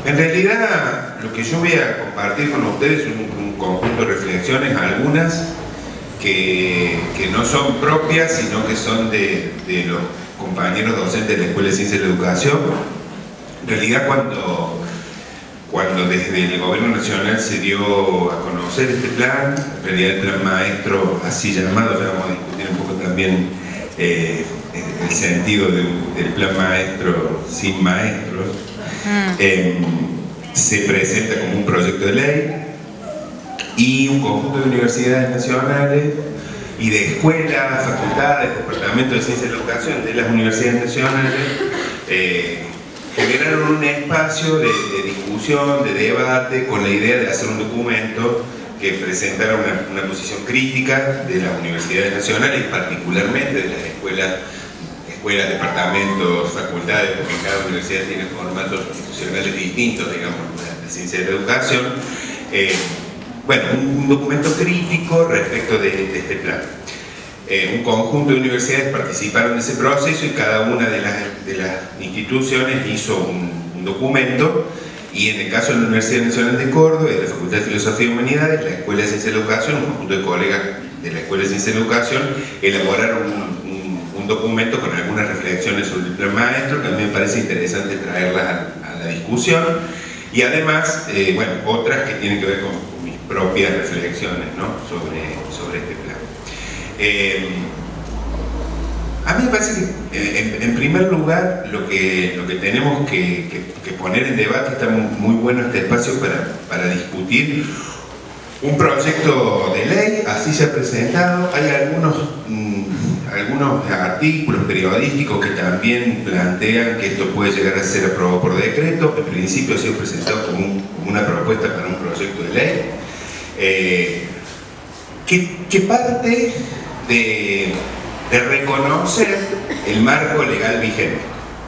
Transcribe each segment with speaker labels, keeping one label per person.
Speaker 1: En realidad, lo que yo voy a compartir con ustedes es un conjunto de reflexiones, algunas que no son propias, sino que son de los compañeros docentes de la Escuela de Ciencias de la Educación. En realidad, cuando desde el Gobierno Nacional se dio a conocer este plan, en realidad el plan maestro así llamado, ya vamos a discutir un poco también el sentido del plan maestro sin maestros, se presenta como un proyecto de ley y un conjunto de universidades nacionales y de escuelas, facultades, departamentos de ciencia de la educación de las universidades nacionales generaron un espacio de discusión, de debate, con la idea de hacer un documento que presentara una posición crítica de las universidades nacionales y particularmente de las escuelas, departamentos, facultades, porque cada universidad tiene formatos institucionales distintos, digamos, de ciencia de la educación. Bueno, un documento crítico respecto de este plan. Un conjunto de universidades participaron en ese proceso y cada una de las instituciones hizo un documento, y en el caso de la Universidad Nacional de Córdoba, de la Facultad de Filosofía y Humanidades, la Escuela de Ciencia de la Educación, un conjunto de colegas de la Escuela de Ciencia de la Educación elaboraron un documento con algunas reflexiones sobre el plan maestro que a mí me parece interesante traerlas a la discusión, y además, bueno, otras que tienen que ver con mis propias reflexiones, ¿no?, sobre este plan. A mí me parece que, en primer lugar, lo que tenemos que poner en debate, está muy bueno este espacio para discutir un proyecto de ley, así se ha presentado. Hay algunos artículos periodísticos que también plantean que esto puede llegar a ser aprobado por decreto. En principio ha sido presentado como una propuesta para un proyecto de ley que parte de reconocer el marco legal vigente,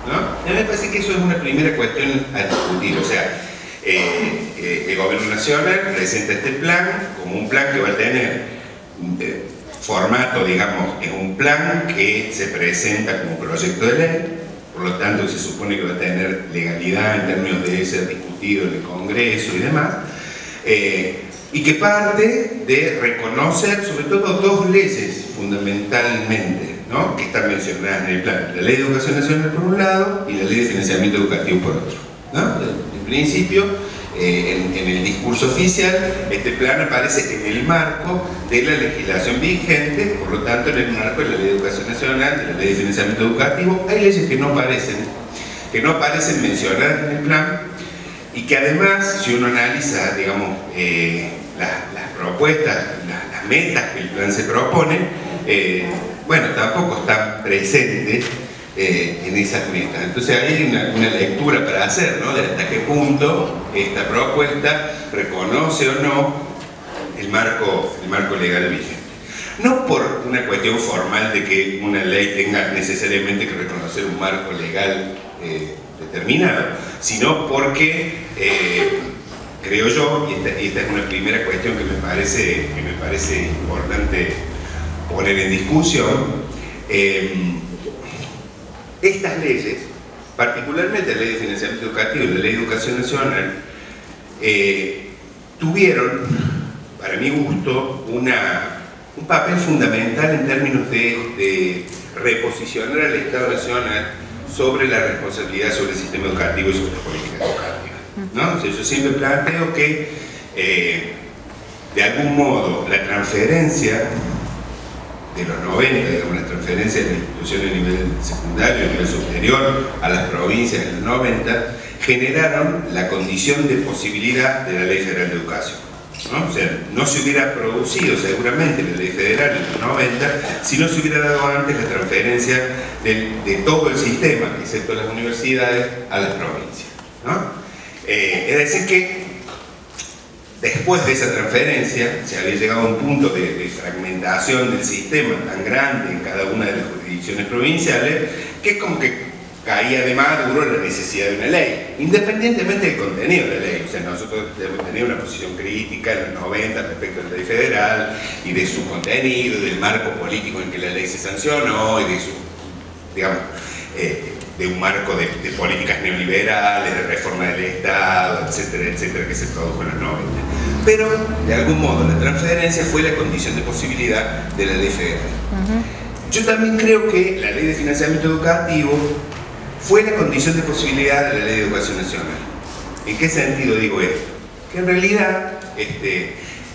Speaker 1: ¿no? A mí me parece que eso es una primera cuestión a discutir. O sea, el Gobierno Nacional presenta este plan como un plan que va a tener formato, digamos, es un plan que se presenta como proyecto de ley, por lo tanto se supone que va a tener legalidad en términos de ser discutido en el Congreso y demás, y que parte de reconocer sobre todo dos leyes fundamentalmente, ¿no?, que están mencionadas en el plan: la Ley de Educación Nacional por un lado y la Ley de Financiamiento Educativo por otro, ¿no? En principio, en el discurso oficial, este plan aparece en el marco de la legislación vigente, por lo tanto en el marco de la Ley de Educación Nacional, de la Ley de Financiamiento Educativo. Hay leyes que no aparecen mencionadas en el plan, y que además, si uno analiza, digamos, las propuestas, las metas que el plan se propone, bueno, tampoco están presentes en esas metas. Entonces hay una lectura para hacer, ¿no?, de hasta qué punto esta propuesta reconoce o no el marco legal vigente. No por una cuestión formal de que una ley tenga necesariamente que reconocer un marco legal determinado, sino porque creo yo, y esta es una primera cuestión que me parece importante poner en discusión, estas leyes, particularmente la Ley de Financiamiento Educativo y la Ley de Educación Nacional, tuvieron, para mi gusto, un papel fundamental en términos de reposicionar al Estado Nacional sobre la responsabilidad sobre el sistema educativo y sobre la política educativa, ¿no? O sea, yo siempre planteo que, de algún modo, la transferencia de los 90, digamos, la transferencia de las instituciones a nivel secundario, a nivel superior, a las provincias en los 90, generaron la condición de posibilidad de la Ley Federal de Educación, ¿no? O sea, no se hubiera producido seguramente la Ley Federal en los 90 si no se hubiera dado antes la transferencia de todo el sistema, excepto las universidades, a las provincias, ¿no? Es decir que después de esa transferencia se había llegado a un punto de fragmentación del sistema tan grande en cada una de las jurisdicciones provinciales, que como que caía de maduro la necesidad de una ley, independientemente del contenido de la ley. O sea, nosotros hemos tenido una posición crítica en los 90 respecto a la ley federal y de su contenido, del marco político en que la ley se sancionó y de su, digamos, de un marco de políticas neoliberales, de reforma del Estado, etcétera, etcétera, que se produjo en los 90. Pero, de algún modo, la transferencia fue la condición de posibilidad de la ley federal. Yo también creo que la ley de financiamiento educativo fue la condición de posibilidad de la ley de educación nacional. ¿En qué sentido digo esto? Que en realidad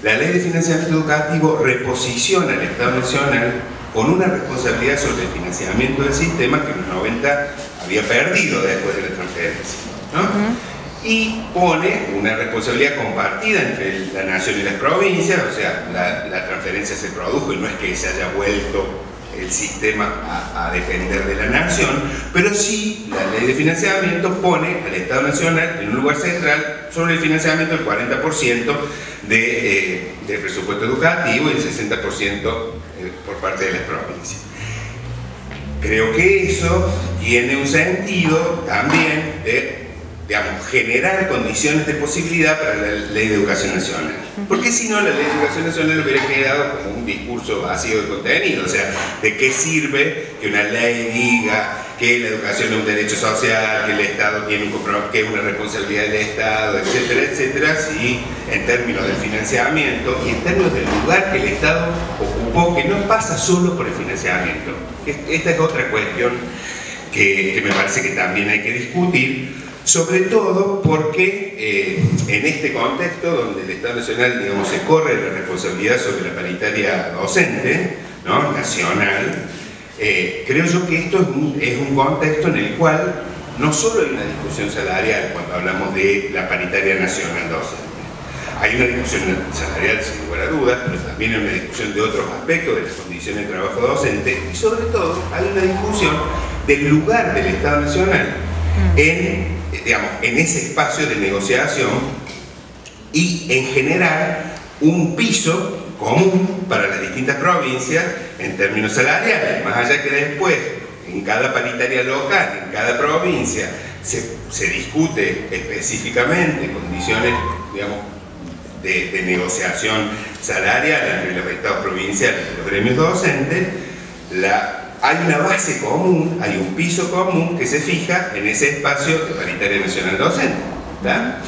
Speaker 1: la ley de financiamiento educativo reposiciona al Estado Nacional con una responsabilidad sobre el financiamiento del sistema que en los 90 había perdido después de la transferencia, ¿no? Y pone una responsabilidad compartida entre la nación y las provincias, o sea, la transferencia se produjo y no es que se haya vuelto el sistema a depender de la nación, pero sí la ley de financiamiento pone al Estado Nacional en un lugar central sobre el financiamiento del 40% del presupuesto educativo y el 60% por parte de las provincias. Creo que eso tiene un sentido también de, digamos, generar condiciones de posibilidad para la ley de educación nacional. Porque si no, la ley de educación nacional hubiera quedado como un discurso vacío de contenido. O sea, ¿de qué sirve que una ley diga que la educación es un derecho social, que el Estado tiene un compromiso, que es una responsabilidad del Estado, etcétera, etcétera, si en términos del financiamiento y en términos del lugar que el Estado ocupó, que no pasa solo por el financiamiento? Esta es otra cuestión que me parece que también hay que discutir, sobre todo porque en este contexto donde el Estado Nacional, digamos, se corre la responsabilidad sobre la paritaria docente, ¿no?, nacional, creo yo que esto es un contexto en el cual no solo hay una discusión salarial cuando hablamos de la paritaria nacional docente. Hay una discusión salarial sin lugar a dudas, pero también hay una discusión de otros aspectos de las condiciones de trabajo docente y sobre todo hay una discusión del lugar del Estado Nacional en ese espacio de negociación y en generar un piso común para las distintas provincias en términos salariales, más allá que después en cada paritaria local, en cada provincia se discute específicamente condiciones, digamos, de negociación salarial entre los estados provinciales y los gremios docentes. Hay una base común, hay un piso común que se fija en ese espacio de paritaria nacional docente, ¿tá?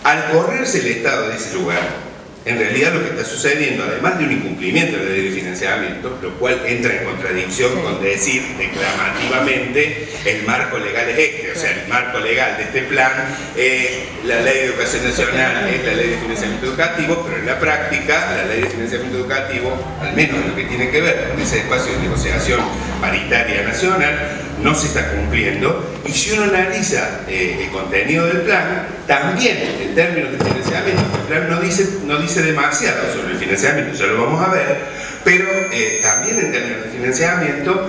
Speaker 1: Al correrse el Estado de ese lugar, en realidad lo que está sucediendo, además de un incumplimiento de la ley de financiamiento, lo cual entra en contradicción con decir declamativamente el marco legal es este, o sea, el marco legal de este plan es la ley de educación nacional, es la ley de financiamiento educativo, pero en la práctica la ley de financiamiento educativo, al menos en lo que tiene que ver con ese espacio de negociación paritaria nacional, no se está cumpliendo. Y si uno analiza el contenido del plan, también en términos de financiamiento, el plan no dice demasiado sobre el financiamiento, ya lo vamos a ver, pero también en términos de financiamiento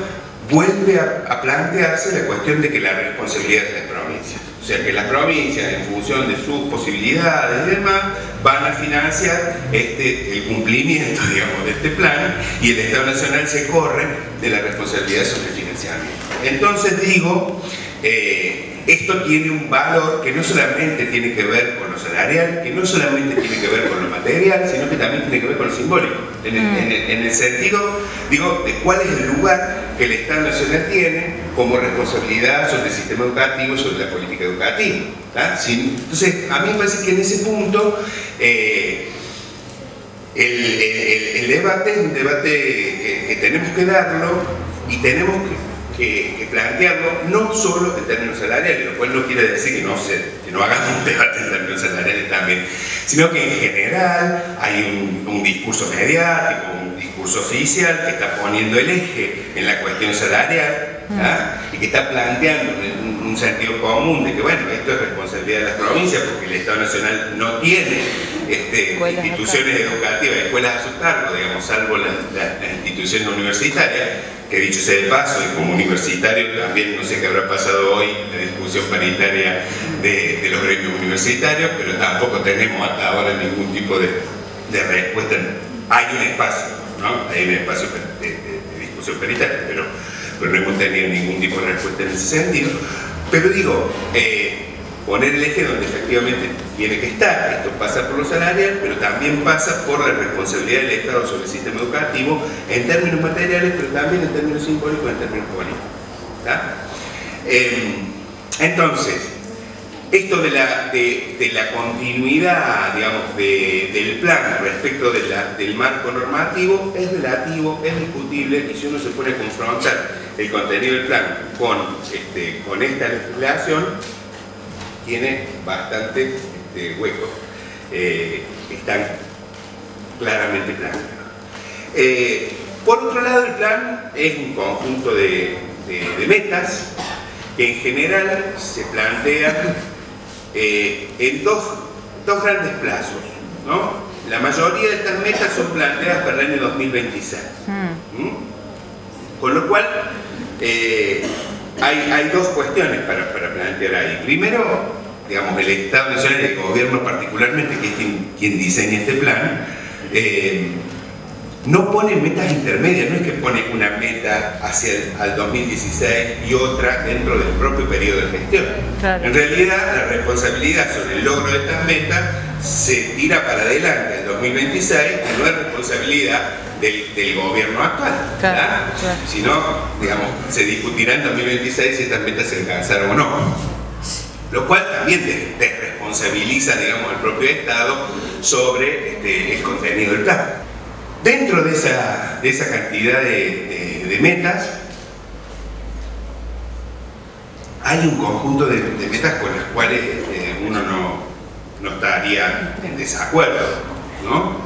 Speaker 1: vuelve a plantearse la cuestión de que la responsabilidad es de las provincias. O sea, que las provincias, en función de sus posibilidades y demás, van a financiar el cumplimiento, digamos, de este plan, y el Estado Nacional se corre de la responsabilidad sobre el financiamiento. Entonces digo, esto tiene un valor que no solamente tiene que ver con lo salarial, que no solamente tiene que ver con lo material, sino que también tiene que ver con lo simbólico, en el sentido, digo, de cuál es el lugar que el Estado Nacional tiene como responsabilidad sobre el sistema educativo, sobre la política educativa, ¿tá? Entonces, a mí me parece que en ese punto el debate es un debate que tenemos que darlo y tenemos que plantearlo no solo en términos salariales, lo cual no quiere decir que no hagamos un debate en términos salariales también, sino que en general hay un discurso mediático, un discurso oficial que está poniendo el eje en la cuestión salarial, ¿tá? Y que está planteando un sentido común de que, bueno, esto es responsabilidad de las provincias porque el Estado Nacional no tiene instituciones educativas, escuelas a su cargo, digamos, salvo las instituciones universitarias, que dicho sea de paso, y como universitario también no sé qué habrá pasado hoy la discusión paritaria de los gremios universitarios, pero tampoco tenemos hasta ahora ningún tipo de respuesta. Hay un espacio, ¿no? Hay un espacio de discusión paritaria, pero no hemos tenido ningún tipo de respuesta en ese sentido. Pero digo, poner el eje donde efectivamente tiene que estar. Esto pasa por lo salarial, pero también pasa por la responsabilidad del Estado sobre el sistema educativo en términos materiales, pero también en términos simbólicos, en términos políticos, ¿tá? Entonces, esto de la continuidad, digamos, del plan respecto del marco normativo es relativo, es discutible, y si uno se pone a confrontar el contenido del plan con esta legislación, tiene bastante huecos, están claramente planteados. Por otro lado, el plan es un conjunto de metas que en general se plantean en dos grandes plazos, ¿no? La mayoría de estas metas son planteadas para el año 2026. Con lo cual, hay dos cuestiones para plantear ahí. Primero, digamos, el Estado Nacional y el Gobierno particularmente, que es quien diseña este plan, no pone metas intermedias, no es que pone una meta hacia el 2016 y otra dentro del propio periodo de gestión. Claro. En realidad, la responsabilidad sobre el logro de estas metas se tira para adelante al 2026, y no es responsabilidad del gobierno actual. Claro, claro. Si no, digamos, se discutirá en 2026 si estas metas se alcanzaron o no. Lo cual también desresponsabiliza, digamos, al propio Estado sobre el contenido del plan. Dentro de esa cantidad de metas, hay un conjunto de metas con las cuales uno no estaría en desacuerdo, ¿no?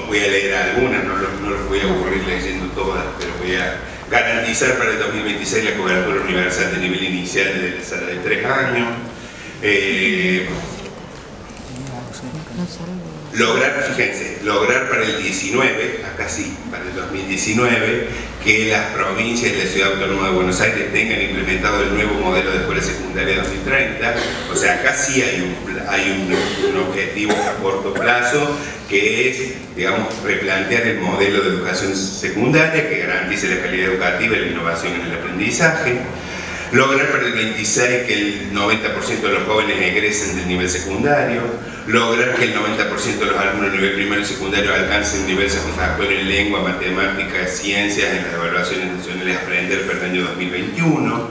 Speaker 1: Voy a leer algunas, no los voy a aburrir leyendo todas, pero voy a garantizar para el 2026 la cobertura universal de nivel inicial de la sala de 3 años. Lograr para el 19, acá sí, para el 2019, que las provincias de la Ciudad Autónoma de Buenos Aires tengan implementado el nuevo modelo de escuela secundaria 2030. O sea, acá sí hay un objetivo a corto plazo, que es, digamos, replantear el modelo de educación secundaria que garantice la calidad educativa y la innovación en el aprendizaje. Lograr para el 26 que el 90% de los jóvenes egresen del nivel secundario. Lograr que el 90% de los alumnos de nivel primario y secundario alcancen un nivel satisfactorio en lengua, matemáticas, ciencias, en las evaluaciones nacionales Aprender para el año 2021.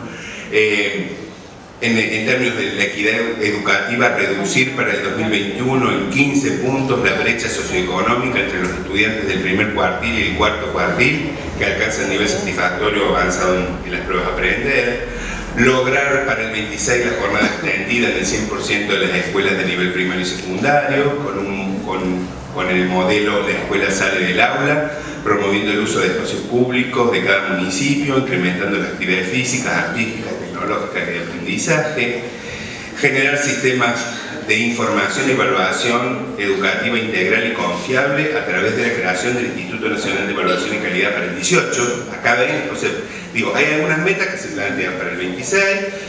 Speaker 1: En términos de la equidad educativa, reducir para el 2021 en 15 puntos la brecha socioeconómica entre los estudiantes del primer cuartil y el cuarto cuartil que alcanzan nivel satisfactorio avanzado en las pruebas Aprender. Lograr para el 26 la jornada extendida en el 100% de las escuelas de nivel primario y secundario, con el modelo La escuela sale del aula, promoviendo el uso de espacios públicos de cada municipio, incrementando las actividades físicas, artísticas, tecnológicas y de aprendizaje. Generar sistemas de información y evaluación educativa integral y confiable a través de la creación del Instituto Nacional de Evaluación y Calidad para el 18. Acá ven, o sea, hay algunas metas que se plantean para el 26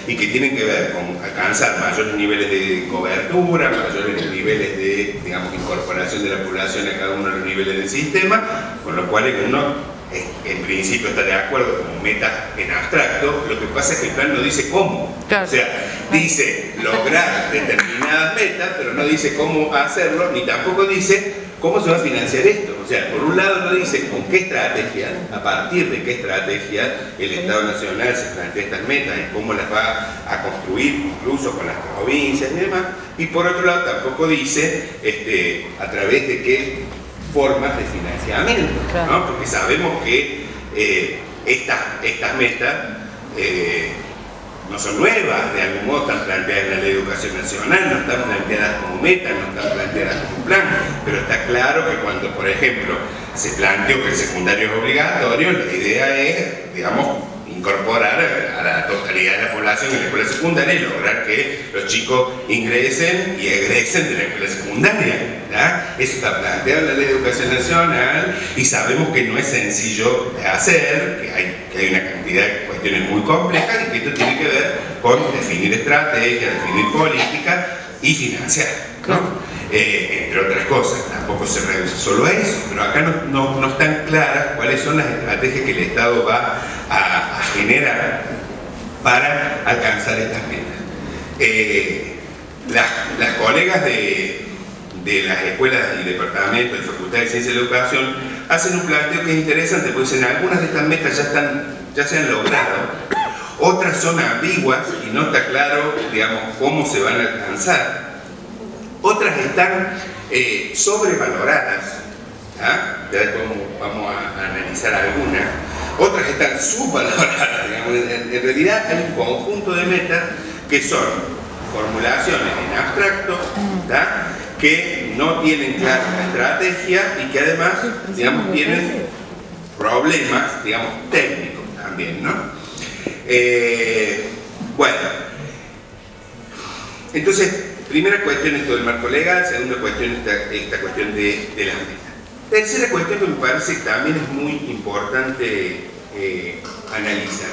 Speaker 1: y que tienen que ver con alcanzar mayores niveles de cobertura, mayores niveles de, digamos, incorporación de la población a cada uno de los niveles del sistema, con lo cual uno en principio está de acuerdo como meta en abstracto. Lo que pasa es que el plan no dice cómo. Claro. O sea, dice lograr determinadas metas, pero no dice cómo hacerlo, ni tampoco dice cómo se va a financiar esto. O sea, por un lado no dice con qué estrategia, a partir de qué estrategia el Estado Nacional se plantea estas metas y cómo las va a construir, incluso con las provincias y demás. Y por otro lado tampoco dice a través de qué formas de financiamiento, ¿no? Porque sabemos que estas metas no son nuevas, de algún modo están planteadas en la Ley de Educación Nacional, no están planteadas como metas, no están planteadas como plan, pero está claro que cuando, por ejemplo, se planteó que el secundario es obligatorio, la idea es, digamos, incorporar a la totalidad de la población en la escuela secundaria y lograr que los chicos ingresen y egresen de la escuela secundaria, ¿verdad? Eso está planteado en la Ley de Educación Nacional y sabemos que no es sencillo de hacer, que hay una cantidad de cuestiones muy complejas y que esto tiene que ver con definir estrategias, definir políticas y financiar, ¿no? Entre otras cosas, tampoco se reduce solo a eso, pero acá no están claras cuáles son las estrategias que el Estado va a generar para alcanzar estas metas. Las colegas de las escuelas y departamentos de Facultad de Ciencia de la Educación hacen un planteo que es interesante, porque dicen algunas de estas metas ya se han logrado, otras son ambiguas y no está claro, digamos, cómo se van a alcanzar. Otras están sobrevaloradas, ¿ah? Ya después vamos a analizar algunas. Otras están subvaloradas, digamos. En realidad hay un conjunto de metas que son formulaciones en abstracto, ¿tá? Que no tienen clara la estrategia y que además, digamos, tienen problemas, digamos, técnicos también, ¿no? Bueno, entonces, primera cuestión esto del marco legal, segunda cuestión esta cuestión de las metas. Tercera cuestión que me parece que también es muy importante analizar.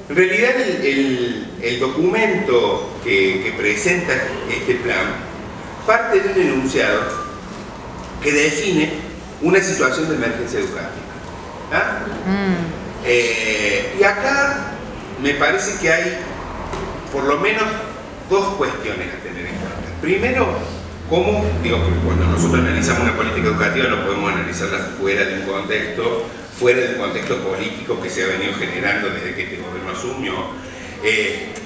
Speaker 1: En realidad el documento que presenta este plan parte de un enunciado que define una situación de emergencia educativa. ¿Ah? Y acá me parece que hay por lo menos dos cuestiones a tener en cuenta. Primero, cómo, digo, porque cuando nosotros analizamos una política educativa no podemos analizarla fuera del contexto político que se ha venido generando desde que este gobierno asumió,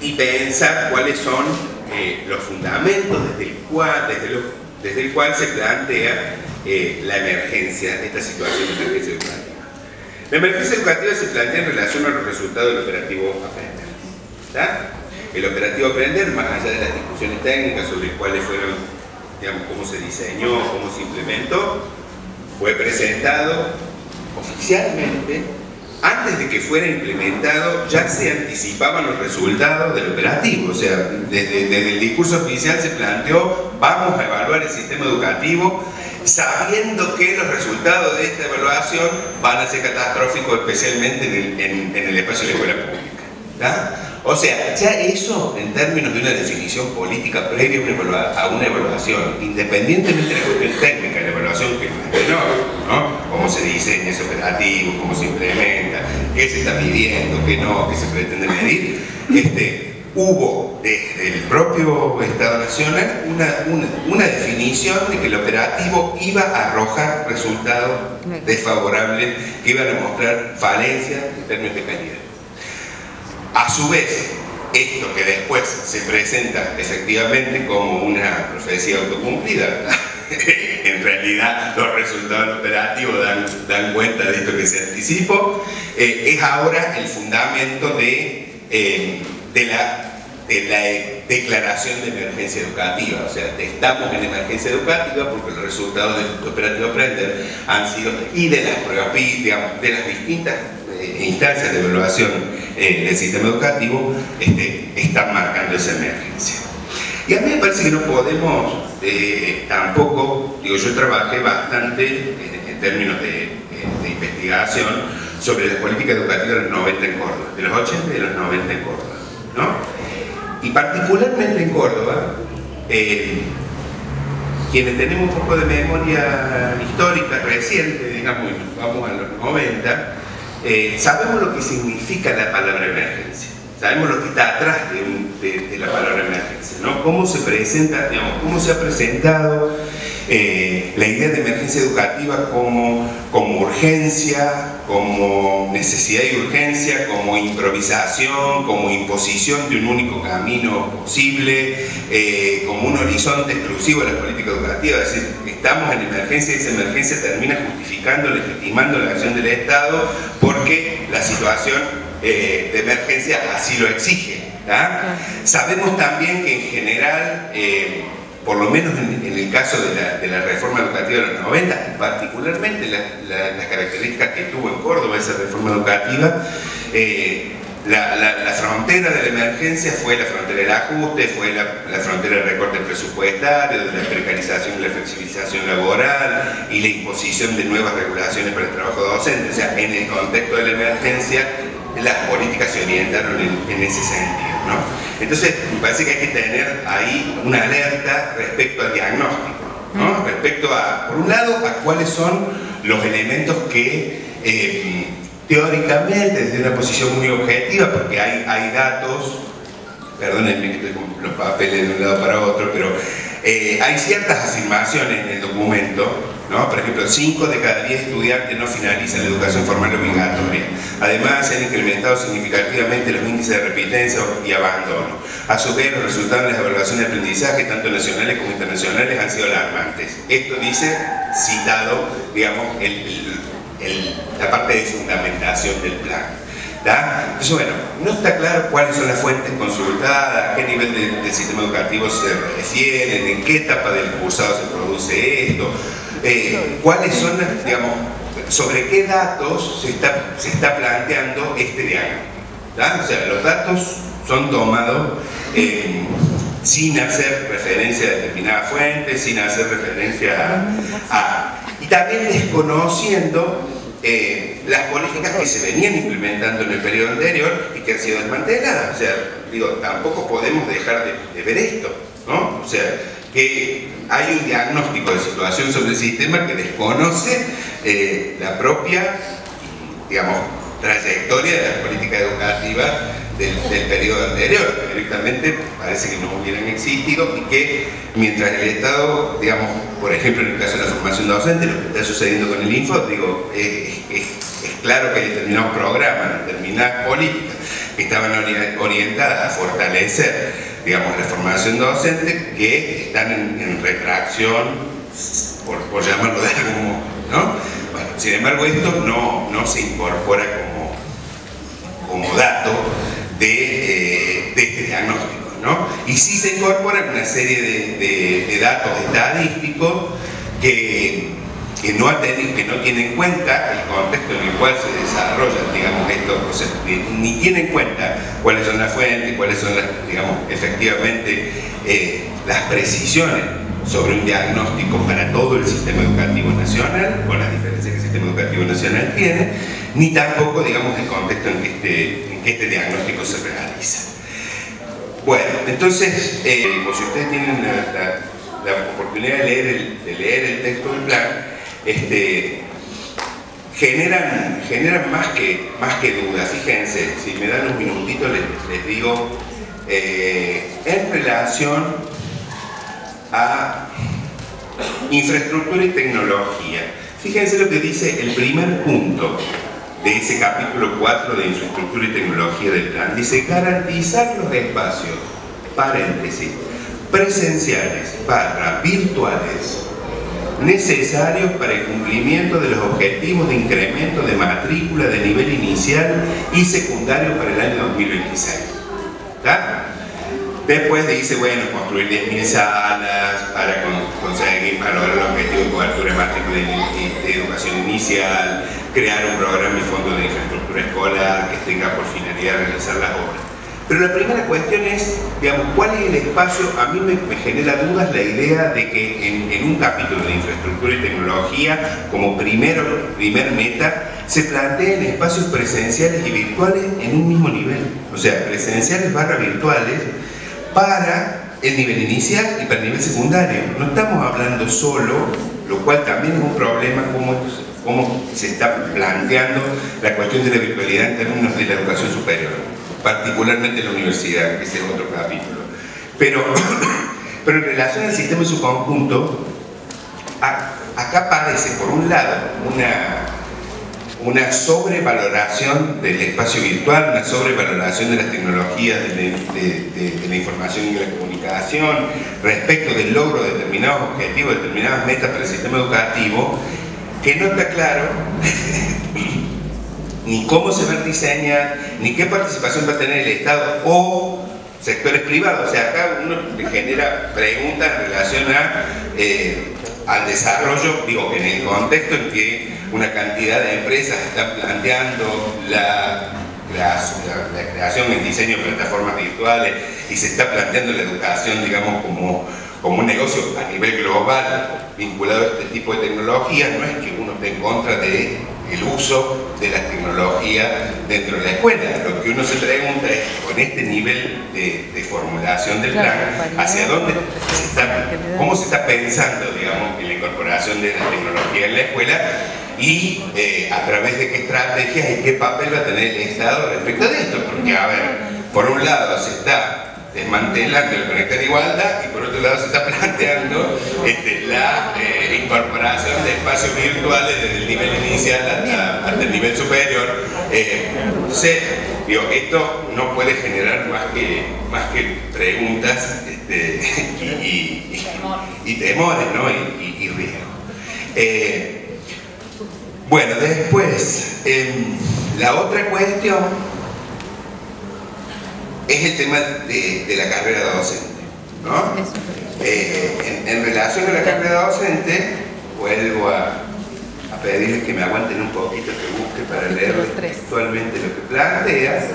Speaker 1: y pensar cuáles son los fundamentos desde el cual se plantea la emergencia, esta situación de emergencia educativa. La emergencia educativa se plantea en relación a los resultados del operativo Aprender. ¿Tá? El operativo Aprender, más allá de las discusiones técnicas sobre cuáles fueron, digamos, cómo se diseñó, cómo se implementó, fue presentado oficialmente. Antes de que fuera implementado ya se anticipaban los resultados del operativo, o sea, desde el discurso oficial se planteó: vamos a evaluar el sistema educativo sabiendo que los resultados de esta evaluación van a ser catastróficos, especialmente en el espacio de la escuela pública. ¿Tá? O sea, ya eso en términos de una definición política previa a una evaluación, independientemente de la cuestión técnica, la evaluación que no es menor, ¿no? Cómo se diseña ese operativo, cómo se implementa, qué se está midiendo, qué no, qué se pretende medir, hubo desde el propio Estado Nacional una definición de que el operativo iba a arrojar resultados desfavorables que iban a mostrar falencias en términos de calidad. A su vez, esto que después se presenta efectivamente como una profecía autocumplida, en realidad los resultados del operativo dan cuenta de esto que se anticipó, es ahora el fundamento de la declaración de emergencia educativa. O sea, estamos en emergencia educativa porque los resultados del operativo Aprender han sido, y de las pruebas, digamos, de las distintas instancias de evaluación del sistema educativo, están marcando esa emergencia. Y a mí me parece que no podemos tampoco, digo, yo trabajé bastante en términos de investigación sobre la política educativa de los 90 en Córdoba, de los 80 y de los 90 en Córdoba, ¿no? Y particularmente en Córdoba, quienes tenemos un poco de memoria histórica reciente, digamos, vamos a los 90, sabemos lo que significa la palabra emergencia, sabemos lo que está atrás de la palabra emergencia, ¿no? Cómo se presenta, digamos, cómo se ha presentado la idea de emergencia educativa como urgencia, como necesidad y urgencia, como improvisación, como imposición de un único camino posible, como un horizonte exclusivo de la política educativa. Es decir, estamos en emergencia y esa emergencia termina justificando, legitimando la acción del Estado porque la situación de emergencia así lo exige. ¿Tá? Sabemos también que en general, por lo menos en el caso de la reforma educativa de los 90, particularmente las características que tuvo en Córdoba esa reforma educativa, la frontera de la emergencia fue la frontera del ajuste, fue la frontera del recorte presupuestario, de la precarización y la flexibilización laboral y la imposición de nuevas regulaciones para el trabajo docente. O sea, en el contexto de la emergencia, las políticas se orientaron en ese sentido, ¿no? Entonces, me parece que hay que tener ahí una alerta respecto al diagnóstico, ¿no? Respecto a, por un lado, a cuáles son los elementos que teóricamente, desde una posición muy objetiva, porque hay datos, perdónenme que estoy con los papeles de un lado para otro, pero hay ciertas afirmaciones en el documento ¿no? Por ejemplo, 5 de cada 10 estudiantes no finalizan la educación formal obligatoria. Además, se han incrementado significativamente los índices de repitencia y abandono. A su vez, los resultados de las evaluaciones de aprendizaje, tanto nacionales como internacionales, han sido alarmantes. Esto dice, citado, digamos, la parte de fundamentación del plan. Entonces, bueno, no está claro cuáles son las fuentes consultadas, a qué nivel del sistema educativo se refieren, en qué etapa del cursado se produce esto, cuáles son, digamos, sobre qué datos se está planteando este diagnóstico. O sea, los datos son tomados sin hacer referencia a determinadas fuentes, sin hacer referencia y también desconociendo las políticas que se venían implementando en el periodo anterior y que han sido desmanteladas. O sea, digo, tampoco podemos dejar de ver esto, ¿no? O sea, que hay un diagnóstico de situación sobre el sistema que desconoce la propia, digamos, trayectoria de la política educativa del periodo anterior. Directamente parece que no hubieran existido y que mientras el Estado, digamos, por ejemplo en el caso de la formación docente, lo que está sucediendo con el Info, digo, es claro que hay determinados programas, determinadas políticas que estaban orientadas a fortalecer, digamos, la formación docente, que están en retracción, por llamarlo de algún modo, ¿no? Bueno, sin embargo, esto no se incorpora como dato de este diagnóstico, ¿no? Y sí se incorporan una serie de datos estadísticos que no tienen en cuenta el contexto en el cual se desarrolla, digamos, esto, o sea, ni tienen en cuenta cuáles son las fuentes, cuáles son las, digamos, efectivamente las precisiones sobre un diagnóstico para todo el sistema educativo nacional, con las diferencias que el sistema educativo nacional tiene, ni tampoco, digamos, el contexto en que este diagnóstico se realiza. Bueno, entonces, si ustedes tienen la oportunidad de leer el texto del plan, generan más que dudas. Fíjense, si me dan un minutito les digo, en relación a infraestructura y tecnología. Fíjense lo que dice el primer punto de ese capítulo 4 de infraestructura y tecnología del plan. Dice: garantizar los espacios, paréntesis, presenciales / virtuales necesarios para el cumplimiento de los objetivos de incremento de matrícula de nivel inicial y secundario para el año 2026. ¿Está? Después dice, bueno, construir 10.000 salas para conseguir, para lograr el objetivo de cobertura de matrícula de educación inicial, crear un programa y fondo de infraestructura escolar que tenga por finalidad realizar las obras. Pero la primera cuestión es, digamos, ¿cuál es el espacio? A mí me genera dudas la idea de que en un capítulo de infraestructura y tecnología, como primer meta, se planteen espacios presenciales y virtuales en un mismo nivel. O sea, presenciales / virtuales para el nivel inicial y para el nivel secundario. No estamos hablando solo, lo cual también es un problema, cómo se está planteando la cuestión de la virtualidad en términos de la educación superior, particularmente en la universidad, que ese es otro capítulo. Pero en relación al sistema en su conjunto, acá aparece, por un lado, una sobrevaloración del espacio virtual, una sobrevaloración de las tecnologías de la información y de la comunicación respecto del logro de determinados objetivos, determinadas metas para el sistema educativo, que no está claro ni cómo se va a diseñar, ni qué participación va a tener el Estado o sectores privados. O sea, acá uno le genera preguntas en relación al desarrollo, digo, en el contexto en que una cantidad de empresas están planteando la creación, el diseño de plataformas virtuales, y se está planteando la educación, digamos, como un negocio a nivel global vinculado a este tipo de tecnologías. No es que uno esté en contra del uso de las tecnologías dentro de la escuela. Lo que uno se pregunta es, con este nivel de formulación del plan, ¿hacia dónde cómo se está pensando, digamos, en la incorporación de la tecnología en la escuela? Y a través de qué estrategias y qué papel va a tener el Estado respecto de esto. Porque, a ver, por un lado se está desmantelando el Conectar Igualdad, y por otro lado se está planteando la incorporación de espacios virtuales desde el nivel inicial hasta el nivel superior. Entonces, digo, esto no puede generar más que preguntas y temores, ¿no? y riesgos. Bueno, después, la otra cuestión es el tema de la carrera docente, ¿no? En relación a la carrera docente, vuelvo a pedirles que me aguanten un poquito, que busque para leer textualmente lo que plantea.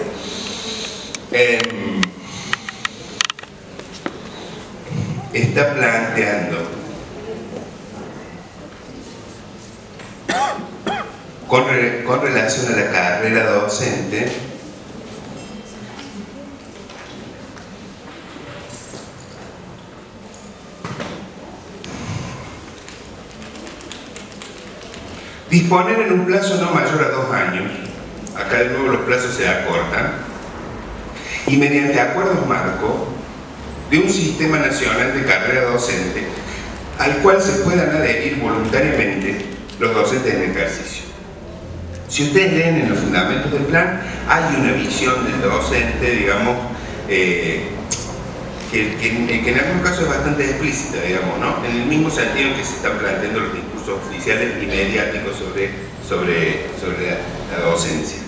Speaker 1: Está planteando con relación a la carrera docente disponer en un plazo no mayor a 2 años, acá de nuevo los plazos se acortan, y mediante acuerdos marco de un sistema nacional de carrera docente al cual se puedan adherir voluntariamente los docentes en ejercicio. Si ustedes leen en los fundamentos del plan, hay una visión del docente, digamos, que en algunos casos es bastante explícita, digamos, ¿no? En el mismo sentido en que se están planteando los discursos oficiales y mediáticos sobre la docencia.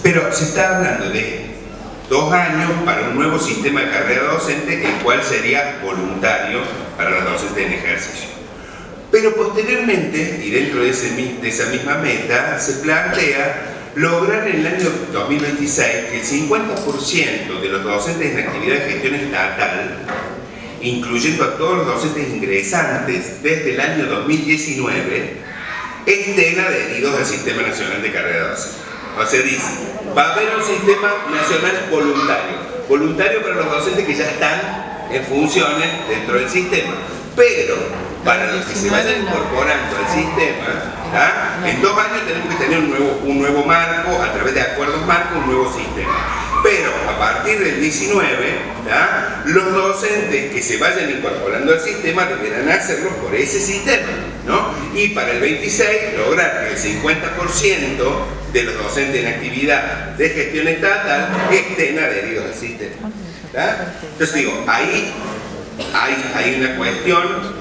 Speaker 1: Pero se está hablando de 2 años para un nuevo sistema de carrera docente, el cual sería voluntario para los docentes en ejercicio. Pero posteriormente, y dentro de esa misma meta, se plantea lograr en el año 2026 que el 50% de los docentes en actividad de gestión estatal, incluyendo a todos los docentes ingresantes desde el año 2019, estén adheridos al Sistema Nacional de Carrera Docente. O sea, dice, va a haber un sistema nacional voluntario para los docentes que ya están en funciones dentro del sistema, pero para los que se vayan incorporando al sistema, en 2 años tenemos que tener un nuevo marco, a través de acuerdos marco, un nuevo sistema. Pero a partir del 19, los docentes que se vayan incorporando al sistema deberán hacerlo por ese sistema, ¿no? Y para el 26 lograr que el 50% de los docentes en actividad de gestión estatal estén adheridos al sistema. Entonces digo, ahí hay una cuestión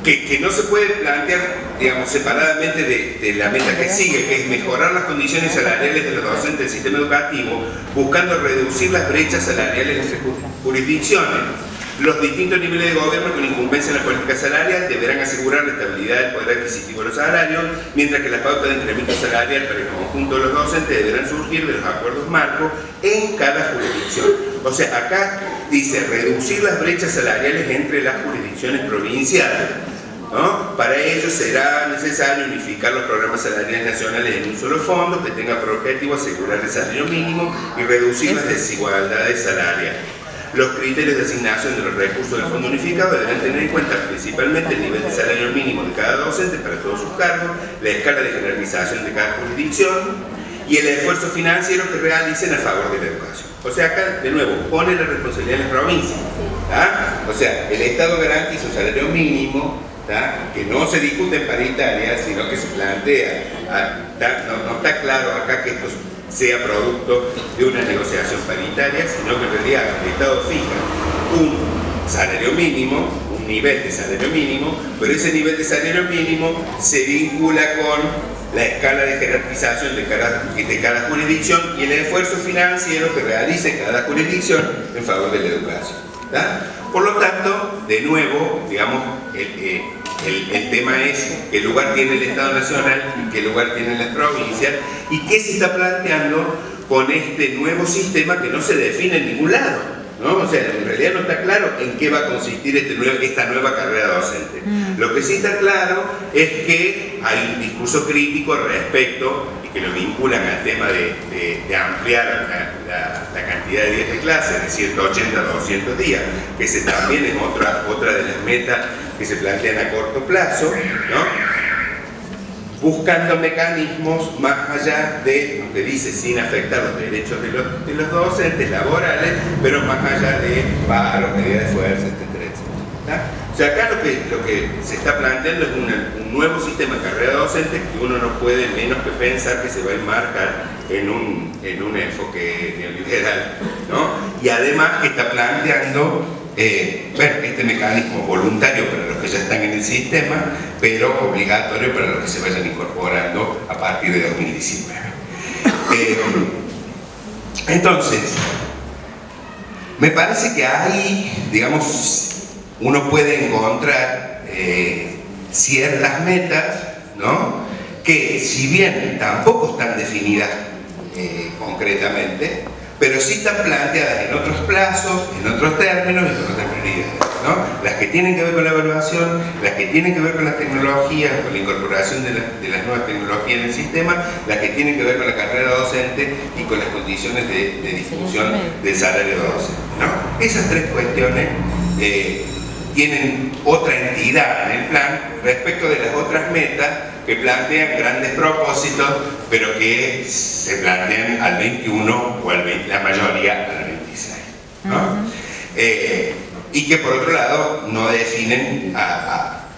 Speaker 1: que no se puede plantear, digamos, separadamente de la meta que sigue, que es mejorar las condiciones salariales de los docentes del sistema educativo, buscando reducir las brechas salariales entre jurisdicciones. Los distintos niveles de gobierno con incumbencia en la política salarial deberán asegurar la estabilidad del poder adquisitivo de los salarios, mientras que las pautas de incremento salarial para el conjunto de los docentes deberán surgir de los acuerdos marcos en cada jurisdicción. O sea, acá dice reducir las brechas salariales entre las jurisdicciones provinciales, ¿no? Para ello será necesario unificar los programas salariales nacionales en un solo fondo que tenga por objetivo asegurar el salario mínimo y reducir las desigualdades salariales. Los criterios de asignación de los recursos del fondo unificado deberán tener en cuenta principalmente el nivel de salario mínimo de cada docente para todos sus cargos, la escala de jerarquización de cada jurisdicción y el esfuerzo financiero que realicen a favor de la educación. O sea, acá de nuevo pone la responsabilidad de las provincias. O sea, el Estado garantiza un salario mínimo, que no se discute en paritaria, sino que se plantea. No está claro acá que esto sea producto de una negociación paritaria, sino que en realidad el Estado fija un salario mínimo, un nivel de salario mínimo, pero ese nivel de salario mínimo se vincula con la escala de jerarquización de cada jurisdicción y el esfuerzo financiero que realice cada jurisdicción en favor de la educación. Por lo tanto, de nuevo, digamos, el tema es qué lugar tiene el Estado Nacional y qué lugar tienen las provincias y qué se está planteando con este nuevo sistema que no se define en ningún lado, ¿no? O sea, en realidad no está claro en qué va a consistir esta nueva carrera docente. Lo que sí está claro es que hay un discurso crítico respecto y que lo vinculan al tema de ampliar la cantidad de días de clase de 180 a 200 días, que ese también es otra de las metas que se plantean a corto plazo, ¿no? buscando mecanismos más allá de lo que dice, sin afectar los derechos de los docentes laborales, pero más allá de paro, medida de fuerza, etcétera, etcétera. O sea, acá lo que se está planteando es un nuevo sistema de carrera docente que uno no puede menos que pensar que se va a enmarcar en un enfoque neoliberal, ¿no? Y además que está planteando este mecanismo voluntario para los que ya están en el sistema, pero obligatorio para los que se vayan incorporando a partir de 2019. Entonces, me parece que ahí, digamos, uno puede encontrar ciertas metas, ¿no?, que si bien tampoco están definidas concretamente, pero sí están planteadas en otros plazos, en otros términos y con otras prioridades, ¿no? Las que tienen que ver con la evaluación, las que tienen que ver con las tecnologías, con la incorporación de las nuevas tecnologías en el sistema, las que tienen que ver con la carrera docente y con las condiciones de discusión del salario docente, ¿no? Esas tres cuestiones tienen otra entidad en el plan respecto de las otras metas que plantean grandes propósitos, pero que se plantean al 21 o al 20, la mayoría al 26, ¿no? Y que por otro lado no definen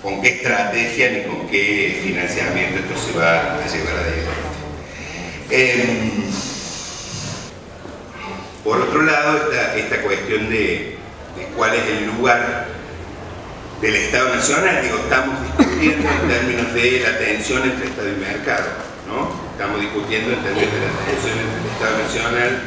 Speaker 1: con qué estrategia ni con qué financiamiento esto se va a llevar adelante. Por otro lado, esta cuestión de cuál es el lugar del Estado Nacional, digo, estamos discutiendo en términos de la tensión entre Estado y mercado, ¿no? Estamos discutiendo en términos de la tensión entre el Estado Nacional,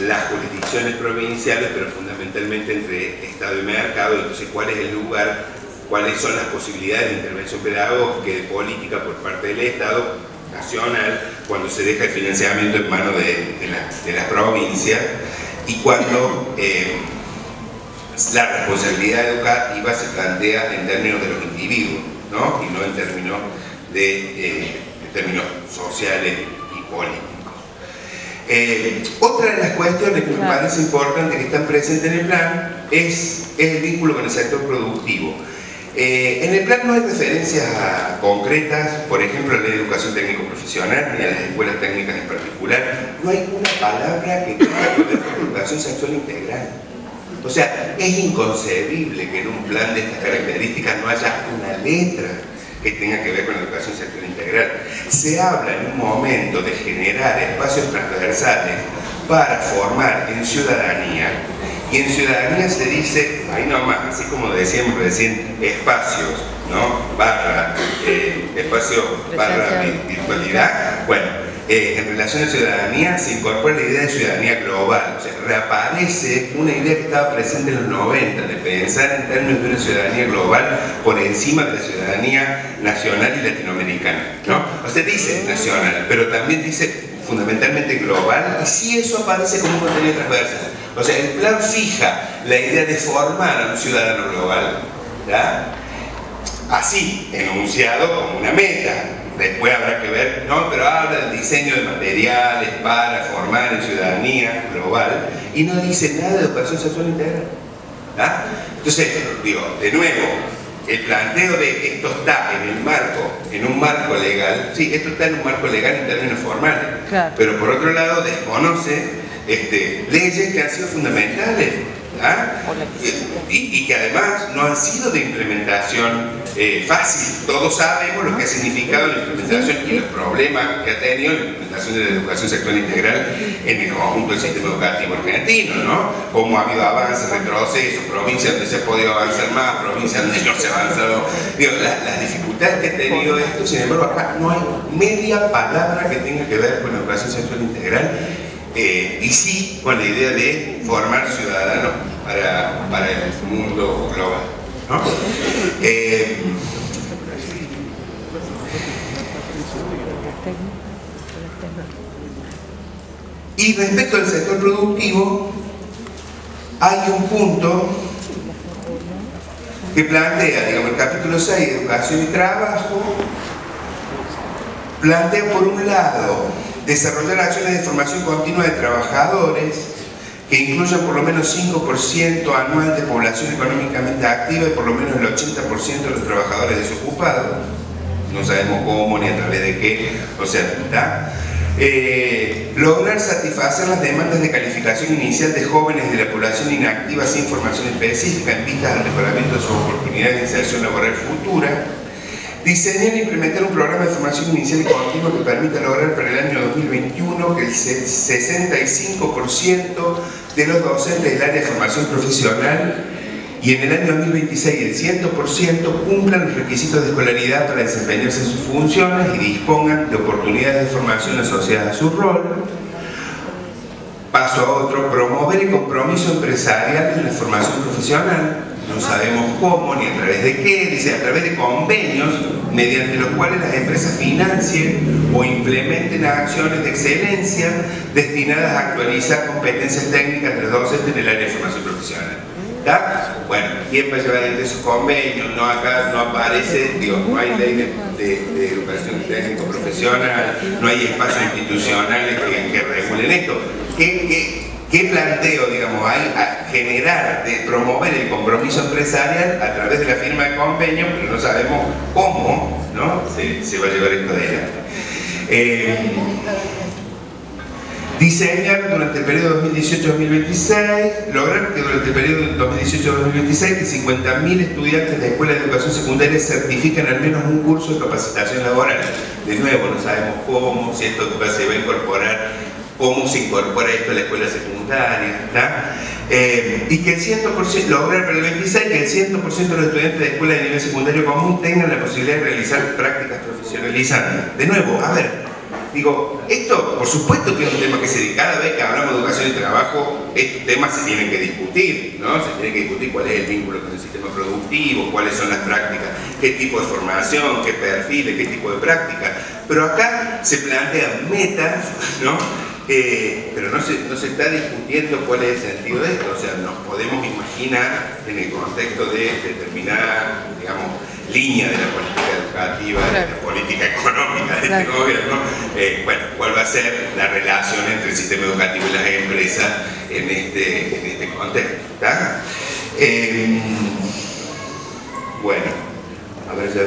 Speaker 1: las jurisdicciones provinciales, pero fundamentalmente entre Estado y mercado. Entonces, ¿cuál es el lugar? ¿Cuáles son las posibilidades de intervención pedagógica y de política por parte del Estado Nacional cuando se deja el financiamiento en manos de las provincias y cuando la responsabilidad educativa se plantea en términos de los individuos, ¿no? Y no en términos sociales y políticos. Otra de las cuestiones que me parece importante que están presentes en el plan es el vínculo con el sector productivo. En el plan no hay referencias concretas, por ejemplo, a la educación técnico-profesional ni a las escuelas técnicas en particular. No hay una palabra que tenga que ver con educación sexual integral. O sea, es inconcebible que en un plan de estas características no haya una letra que tenga que ver con la educación sexual integral. Se habla en un momento de generar espacios transversales para formar en ciudadanía, y en ciudadanía se dice, ahí nomás, así como decíamos recién, espacios, ¿no? Espacio barra virtualidad. Bueno, en relación a ciudadanía se incorpora la idea de ciudadanía global, o sea, reaparece una idea que estaba presente en los 90, de pensar en términos de una ciudadanía global por encima de la ciudadanía nacional y latinoamericana, ¿no? O sea, dice nacional, pero también dice fundamentalmente global, y sí eso aparece como un contenido transversal. O sea, el plan fija la idea de formar a un ciudadano global, ¿ya? Así, enunciado como una meta. Después habrá que ver, no, pero habla del diseño de materiales para formar en ciudadanía global y no dice nada de educación sexual integral, ¿ya? Entonces, digo, de nuevo, el planteo de esto está en un marco legal, sí, esto está en un marco legal en términos formales, claro, pero por otro lado desconoce leyes que han sido fundamentales, y que además no han sido de implementación fácil. Todos sabemos lo que ha significado la implementación y los problemas que ha tenido la implementación de la educación sexual integral en el conjunto del sistema educativo argentino, ¿no? Cómo ha habido avances, retrocesos, provincias donde se ha podido avanzar más, provincias donde no se ha avanzado. Digo, las dificultades que ha tenido esto, sin embargo, acá no hay media palabra que tenga que ver con la educación sexual integral. Y sí con la idea de formar ciudadanos para el mundo global, ¿no? Y respecto al sector productivo, hay un punto que plantea, digamos, el capítulo 6, Educación y Trabajo, plantea por un lado desarrollar acciones de formación continua de trabajadores que incluyan por lo menos 5% anual de población económicamente activa y por lo menos el 80% de los trabajadores desocupados. no sabemos cómo ni a través de qué, o sea, ¿está? Lograr satisfacer las demandas de calificación inicial de jóvenes de la población inactiva sin formación específica en vistas al mejoramiento de sus oportunidades de inserción laboral futura. Diseñar e implementar un programa de formación inicial y continua que permita lograr para el año 2021 que el 65% de los docentes del área de formación profesional y en el año 2026 el 100% cumplan los requisitos de escolaridad para desempeñarse en sus funciones y dispongan de oportunidades de formación asociadas a su rol. Paso a otro, promover el compromiso empresarial en la formación profesional. No sabemos cómo ni a través de qué, dice a través de convenios mediante los cuales las empresas financien o implementen acciones de excelencia destinadas a actualizar competencias técnicas de los docentes en el área de formación profesional. ¿Está? Bueno, ¿quién va a llevar entre esos convenios? No, acá no aparece, digo, no hay ley de educación técnico profesional, no hay espacios institucionales que regulen esto. ¿Qué planteo, digamos, hay a generar de promover el compromiso empresarial a través de la firma de convenio, pero no sabemos cómo, ¿no? se va a llevar esto adelante? Diseñar durante el periodo 2018-2026, lograr que durante el periodo 2018-2026 que 50.000 estudiantes de escuelas de educación secundaria certifiquen al menos un curso de capacitación laboral. De nuevo, no sabemos cómo, si esto se va a incorporar, cómo se incorpora esto a la escuela secundaria, ¿está? Y que el 100%, lograr para el 26, que el 100% de los estudiantes de escuela de nivel secundario común tengan la posibilidad de realizar prácticas profesionalizantes. De nuevo, a ver, digo, esto por supuesto que es un tema que cada vez que hablamos de educación y trabajo, estos temas se tienen que discutir, ¿no? Se tiene que discutir cuál es el vínculo con el sistema productivo, cuáles son las prácticas, qué tipo de formación, qué perfiles, qué tipo de práctica. Pero acá se plantean metas, ¿no? Pero no se está discutiendo cuál es el sentido de esto, o sea, nos podemos imaginar en el contexto de determinada, digamos, línea de la política educativa, de la política económica de este gobierno, bueno, cuál va a ser la relación entre el sistema educativo y las empresas en este contexto, ¿está? Bueno, a ver ya.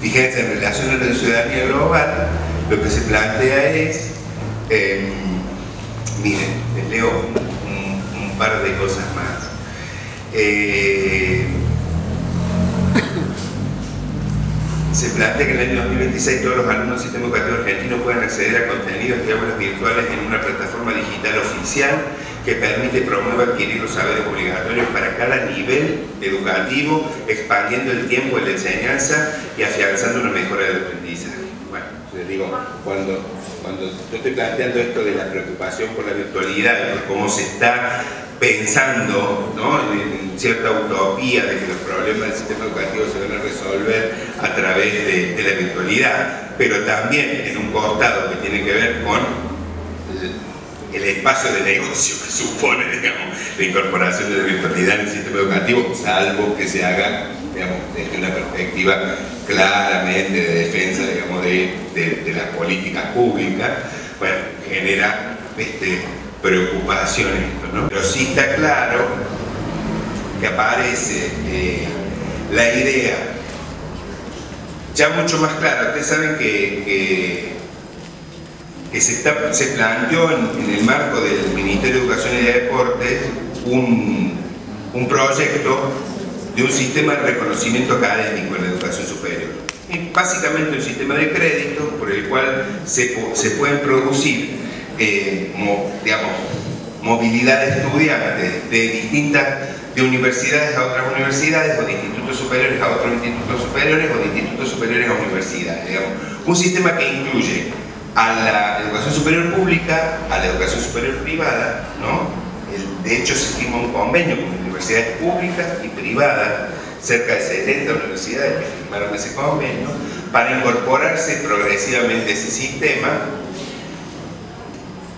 Speaker 1: Fíjense, en relación a la ciudadanía global, lo que se plantea es, miren, les leo un par de cosas más. Se plantea que en el año 2026 todos los alumnos del sistema educativo argentino puedan acceder a contenidos y aulas virtuales en una plataforma digital oficial que permite promover adquirir los saberes obligatorios para cada nivel educativo, expandiendo el tiempo de la enseñanza y afianzando una mejora del aprendizaje. Bueno, les digo, cuando yo estoy planteando esto de la preocupación por la virtualidad y por cómo se está pensando, ¿no?, en cierta utopía de que los problemas del sistema educativo se van a resolver a través de la virtualidad, pero también en un costado que tiene que ver con el espacio de negocio que supone, digamos, la incorporación de la virtualidad en el sistema educativo, salvo que se haga, digamos, desde una perspectiva claramente de defensa, digamos, de las políticas públicas. Bueno, genera preocupación esto, ¿no? Pero sí está claro que aparece la idea ya mucho más clara. Ustedes saben que se planteó en el marco del Ministerio de Educación y Deportes un proyecto de un sistema de reconocimiento académico en la educación superior. Y básicamente un sistema de crédito por el cual se pueden producir digamos, movilidad de estudiantes de universidades a otras universidades, o de institutos superiores a otros institutos superiores, o de institutos superiores a universidades, digamos. Un sistema que incluye a la educación superior pública, a la educación superior privada, ¿no? De hecho, se firma un convenio con universidades públicas y privadas, cerca de 70 universidades que firmaron ese convenio, para incorporarse progresivamente a ese sistema,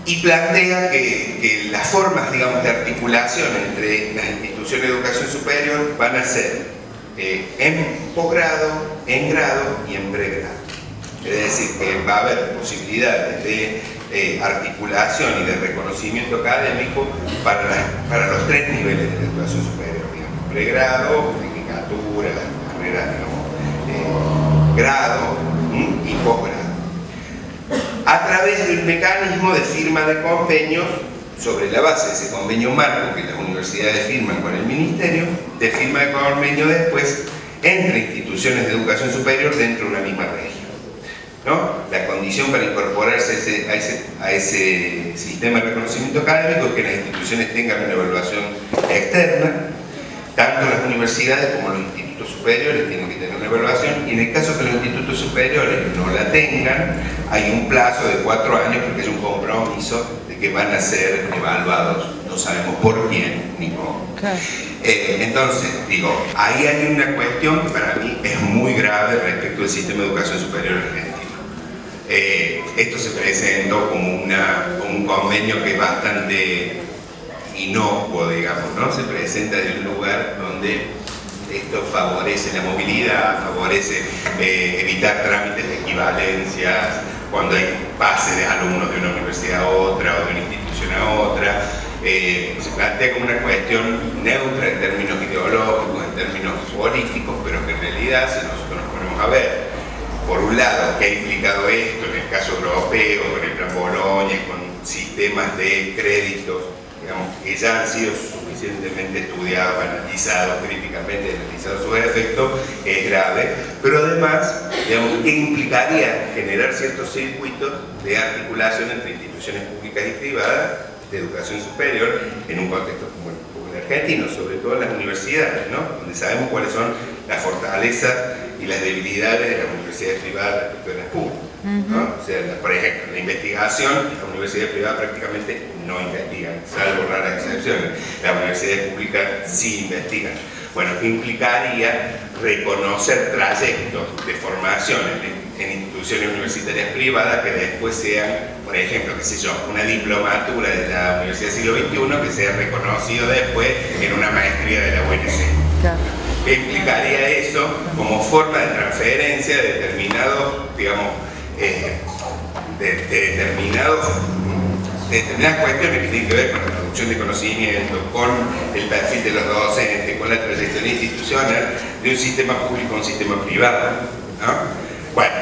Speaker 1: y plantea que las formas, digamos, de articulación entre las instituciones de educación superior van a ser en posgrado, en grado y en pregrado. Es decir, que va a haber posibilidades de articulación y de reconocimiento académico para los 3 niveles de la educación superior, digamos, pregrado, tecnicatura, las carreras, digamos, grado y posgrado, a través de un mecanismo de firma de convenios sobre la base de ese convenio marco que las universidades firman con el ministerio, de firma de convenio después entre instituciones de educación superior dentro de una misma región, ¿no? La condición para incorporarse a ese sistema de reconocimiento académico es que las instituciones tengan una evaluación externa. Tanto las universidades como los institutos superiores tienen que tener una evaluación, y en el caso que los institutos superiores no la tengan, hay un plazo de 4 años porque es un compromiso de que van a ser evaluados, no sabemos por quién ni cómo. Entonces, digo, ahí hay una cuestión que para mí es muy grave respecto al sistema de educación superior argentino. Esto se presentó como un convenio que es bastante inocuo, digamos, ¿no? Se presenta de un lugar donde esto favorece la movilidad, favorece evitar trámites de equivalencias cuando hay pase de alumnos de una universidad a otra o de una institución a otra. Se plantea como una cuestión neutra en términos ideológicos, en términos políticos, pero que en realidad, si nosotros nos ponemos a ver, por un lado, ¿qué ha implicado esto en el caso europeo, con el plan Boloña, con sistemas de créditos, digamos, que ya han sido suficientemente estudiados, analizados críticamente, analizados sus efectos, es grave, pero además, digamos, ¿qué implicaría generar ciertos circuitos de articulación entre instituciones públicas y privadas de educación superior en un contexto como el argentino, sobre todo en las universidades, ¿no? Donde sabemos cuáles son las fortalezas y las debilidades de las universidades privadas respecto de las públicas, ¿no? O sea, por ejemplo, la investigación, las universidades privadas prácticamente no investigan, salvo raras excepciones. Las universidades públicas sí investigan. Bueno, ¿qué implicaría reconocer trayectos de formación en instituciones universitarias privadas que después sean, por ejemplo, qué sé yo, una diplomatura de la Universidad del Siglo XXI que sea reconocido después en una maestría de la UNC? Claro. ¿Qué implicaría eso como forma de transferencia de determinados, digamos, de determinadas cuestiones que tienen que ver con la producción de conocimiento, con el perfil de los docentes, con la trayectoria institucional de un sistema público a un sistema privado, ¿no? Bueno,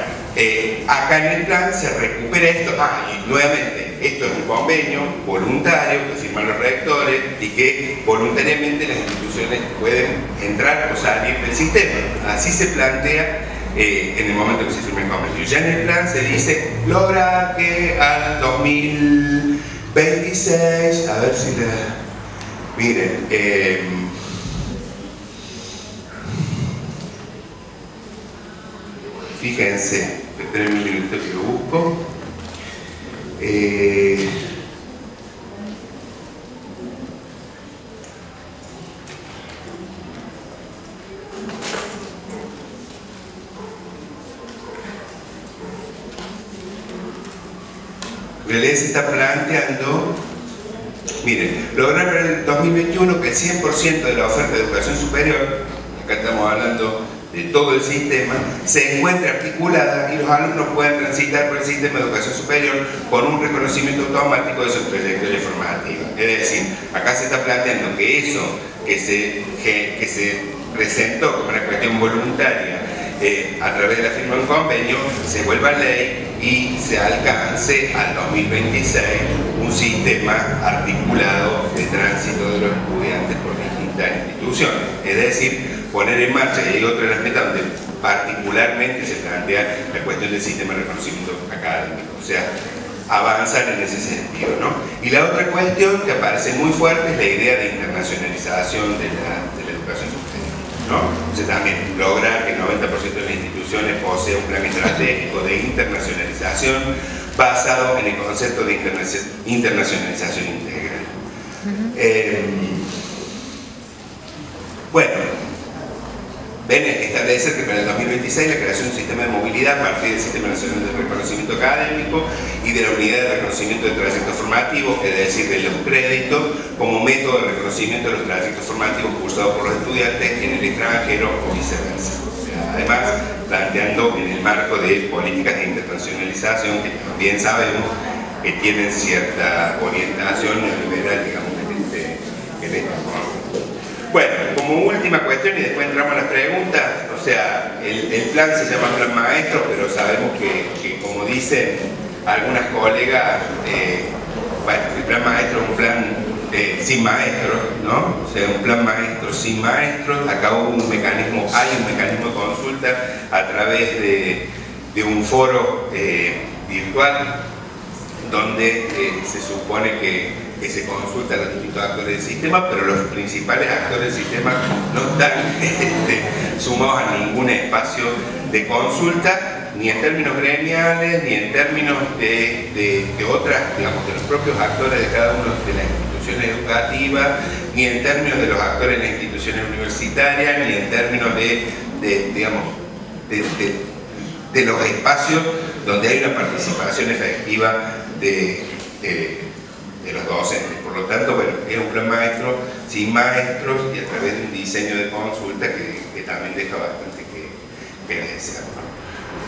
Speaker 1: acá en el plan se recupera esto, y nuevamente, esto es un convenio voluntario que firman los rectores y que voluntariamente las instituciones pueden entrar o salir del sistema. Así se plantea en el momento que se firma el convenio. Ya en el plan se dice lograr que al 2026, a ver si la... Miren, fíjense, esperen un minuto que lo busco. Relé se está planteando, miren, lograr para el 2021 que el 100% de la oferta de educación superior, acá estamos hablando de todo el sistema, se encuentre articulada y los alumnos puedan transitar por el sistema de educación superior con un reconocimiento automático de su trayectoria formativa. Es decir, acá se está planteando que eso que se presentó como una cuestión voluntaria a través de la firma de un convenio se vuelva ley y se alcance al 2026 un sistema articulado de tránsito de los estudiantes por distintas instituciones. Es decir, poner en marcha, y hay otro elemento donde particularmente se plantea la cuestión del sistema de reconocimiento académico, o sea, avanzar en ese sentido, ¿no? Y la otra cuestión que aparece muy fuerte es la idea de internacionalización de la educación superior, ¿no? O sea, también lograr que el 90% de las instituciones posea un plan estratégico de internacionalización basado en el concepto de internacionalización integral. Bueno, ven, establecer que para el 2026 la creación de un sistema de movilidad a partir del Sistema Nacional de Reconocimiento Académico y de la Unidad de Reconocimiento de Trayectos Formativos, es decir, de los créditos, como método de reconocimiento de los trayectos formativos cursados por los estudiantes en el extranjero o viceversa. Además, planteando en el marco de políticas de internacionalización, que también sabemos que tienen cierta orientación neoliberal, digamos, en este momento. Bueno, como última cuestión, y después entramos a las preguntas, o sea, el plan se llama Plan Maestro, pero sabemos que como dicen algunas colegas, bueno, el Plan Maestro es un plan sin maestros, ¿no? O sea, un plan maestro sin maestros. Acá hubo un mecanismo, hay un mecanismo de consulta a través de un foro virtual donde se supone que se consulta a los distintos actores del sistema, pero los principales actores del sistema no están sumados a ningún espacio de consulta, ni en términos gremiales, ni en términos de otras, digamos, de los propios actores de cada una de las instituciones educativas, ni en términos de los actores en las instituciones universitarias, ni en términos digamos, de los espacios donde hay una participación efectiva de los docentes. Por lo tanto, bueno, es un plan maestro sin maestros y a través de un diseño de consulta que también deja bastante que desear.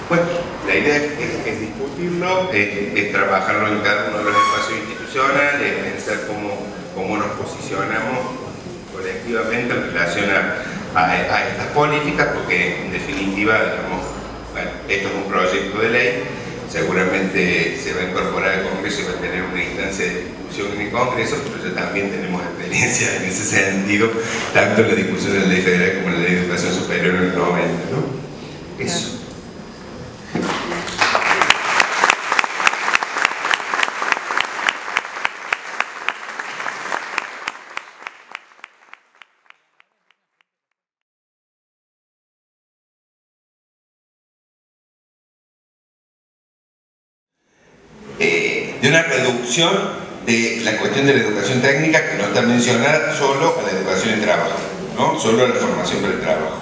Speaker 1: Bueno, la idea es discutirlo, es trabajarlo en cada uno de los espacios institucionales, pensar cómo nos posicionamos colectivamente en relación a estas políticas, porque en definitiva, digamos, bueno, esto es un proyecto de ley, seguramente se va a incorporar al Congreso y va a tener una instancia de discusión en el Congreso, pero ya también tenemos experiencia en ese sentido, tanto en la discusión de la Ley Federal como en la Ley de Educación Superior en el 90, ¿no? Eso. De una reducción de la cuestión de la educación técnica que no está mencionada solo a la educación en trabajo, ¿no? Solo a la formación para el trabajo.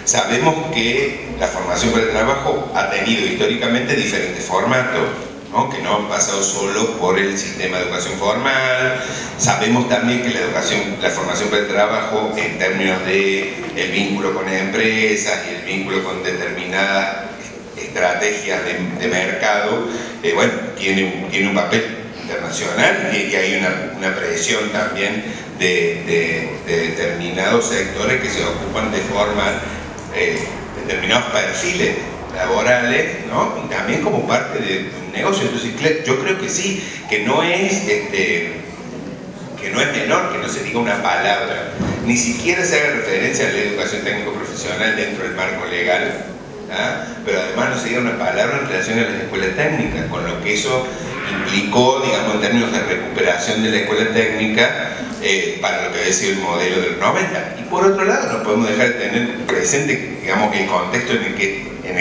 Speaker 1: Sabemos que la formación para el trabajo ha tenido históricamente diferentes formatos, ¿no? Que no han pasado solo por el sistema de educación formal. Sabemos también que la formación para el trabajo en términos de el vínculo con las empresas y el vínculo con determinadas estrategias de mercado, bueno, tiene un papel internacional y hay una presión también de determinados sectores que se ocupan de formar determinados perfiles laborales, ¿no? Y también como parte de un negocio. Entonces, yo creo que sí, que no es menor que no se diga una palabra, ni siquiera se haga referencia a la educación técnico-profesional dentro del marco legal, ¿ah? Pero además no se diga una palabra en relación a las escuelas técnicas, con lo que eso implicó, digamos, en términos de recuperación de la escuela técnica para lo que había sido el modelo de los 90. Y por otro lado, no podemos dejar de tener presente, digamos, el contexto en el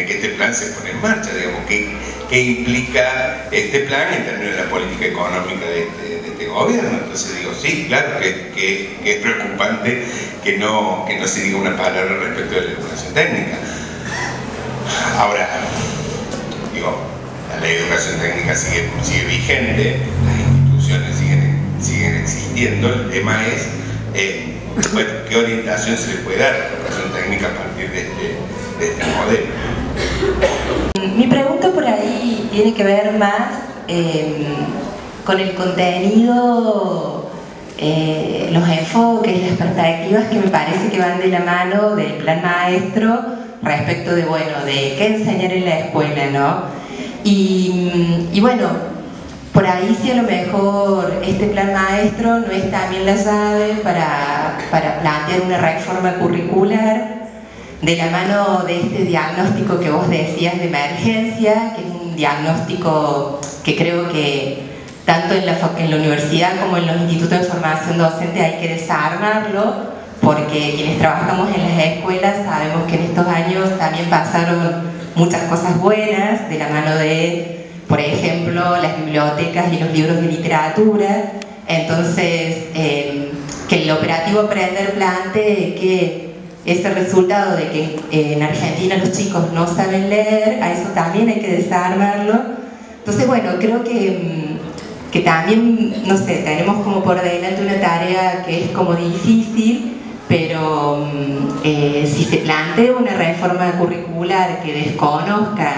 Speaker 1: que este plan se pone en marcha, digamos, qué implica este plan en términos de la política económica de este gobierno. Entonces digo, sí, claro que es preocupante que no se diga una palabra respecto de la educación técnica. Ahora, digo, la ley de educación técnica sigue vigente, las instituciones siguen existiendo, el tema es bueno, qué orientación se le puede dar a la educación técnica a partir de este modelo.
Speaker 2: Mi pregunta por ahí tiene que ver más con el contenido, los enfoques, las perspectivas que me parece que van de la mano del plan maestro respecto de, bueno, de qué enseñar en la escuela, ¿no? Y bueno, por ahí sí a lo mejor este plan maestro no es también la llave para plantear una reforma curricular de la mano de este diagnóstico que vos decías de emergencia, que es un diagnóstico que creo que tanto en la universidad como en los institutos de formación docente hay que desarmarlo, porque quienes trabajamos en las escuelas sabemos que en estos años también pasaron muchas cosas buenas de la mano de, por ejemplo, las bibliotecas y los libros de literatura. Entonces, que el operativo Aprender plantee que ese resultado de que en Argentina los chicos no saben leer, a eso también hay que desarmarlo. Entonces, bueno, creo que también, no sé, tenemos como por delante una tarea que es como difícil, pero si se plantea una reforma curricular que desconozca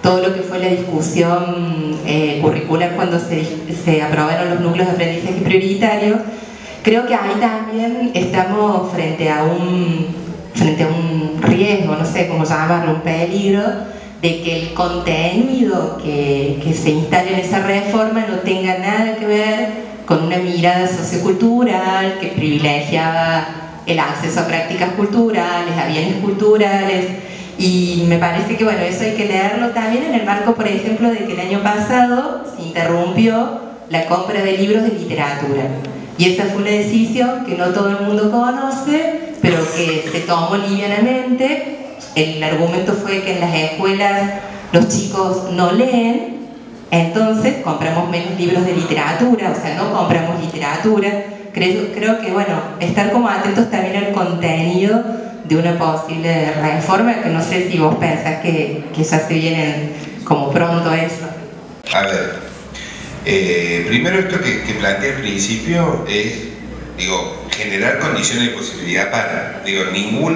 Speaker 2: todo lo que fue la discusión curricular cuando se aprobaron los núcleos de aprendizaje prioritarios, creo que ahí también estamos frente a un riesgo, no sé cómo llamarlo, un peligro, de que el contenido que se instale en esa reforma no tenga nada que ver con una mirada sociocultural que privilegiaba el acceso a prácticas culturales, a bienes culturales, y me parece que bueno, eso hay que leerlo también en el marco, por ejemplo, de que el año pasado se interrumpió la compra de libros de literatura, y esa fue una decisión que no todo el mundo conoce, pero que se tomó livianamente. El argumento fue que en las escuelas los chicos no leen, entonces compramos menos libros de literatura, o sea, no compramos literatura. Creo que, bueno, estar como atentos también al contenido de una posible reforma, que no sé si vos pensás que ya se viene como pronto eso.
Speaker 1: A ver, primero esto que planteé al principio es, digo, generar condiciones de posibilidad para, digo, ningún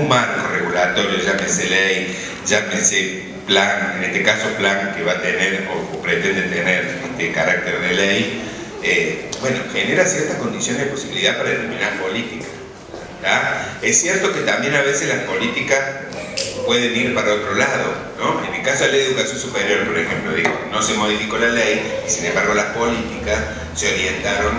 Speaker 1: marco regulatorio, llámese ley, llámese plan, en este caso plan que va a tener o pretende tener carácter de ley, bueno, genera ciertas condiciones de posibilidad para determinadas políticas. ¿Ya? Es cierto que también a veces las políticas pueden ir para otro lado, ¿no? En el caso de la ley de educación superior, por ejemplo, digo, no se modificó la ley y sin embargo las políticas se orientaron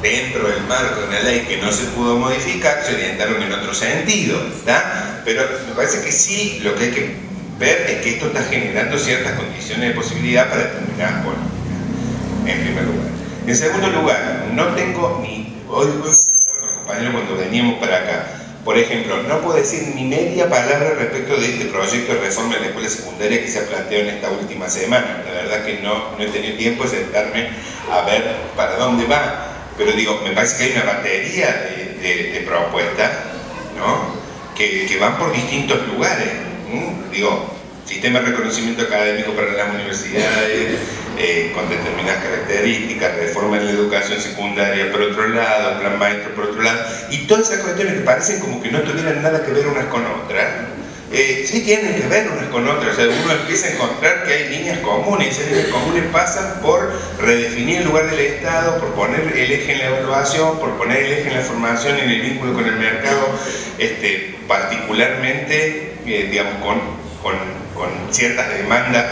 Speaker 1: dentro del marco de una ley que no se pudo modificar, se orientaron en otro sentido, ¿tá? Pero me parece que sí, lo que hay que ver es que esto está generando ciertas condiciones de posibilidad para determinadas políticas, en primer lugar. En segundo lugar, no tengo ni... Hoy pensaba con los compañeros cuando veníamos para acá, por ejemplo, no puedo decir ni media palabra respecto de este proyecto de reforma de la escuela secundaria que se ha planteado en esta última semana. La verdad que no he tenido tiempo de sentarme a ver para dónde va. Pero digo, me parece que hay una batería de propuestas, ¿no? que van por distintos lugares. Digo, sistema de reconocimiento académico para las universidades, con determinadas características, reforma en la educación secundaria por otro lado, plan maestro por otro lado, y todas esas cuestiones que parecen como que no tuvieran nada que ver unas con otras, sí tienen que ver unas con otras. O sea, uno empieza a encontrar que hay líneas comunes, y esas líneas comunes pasan por redefinir el lugar del Estado, por poner el eje en la evaluación, por poner el eje en la formación, en el vínculo con el mercado, particularmente, digamos, con ciertas demandas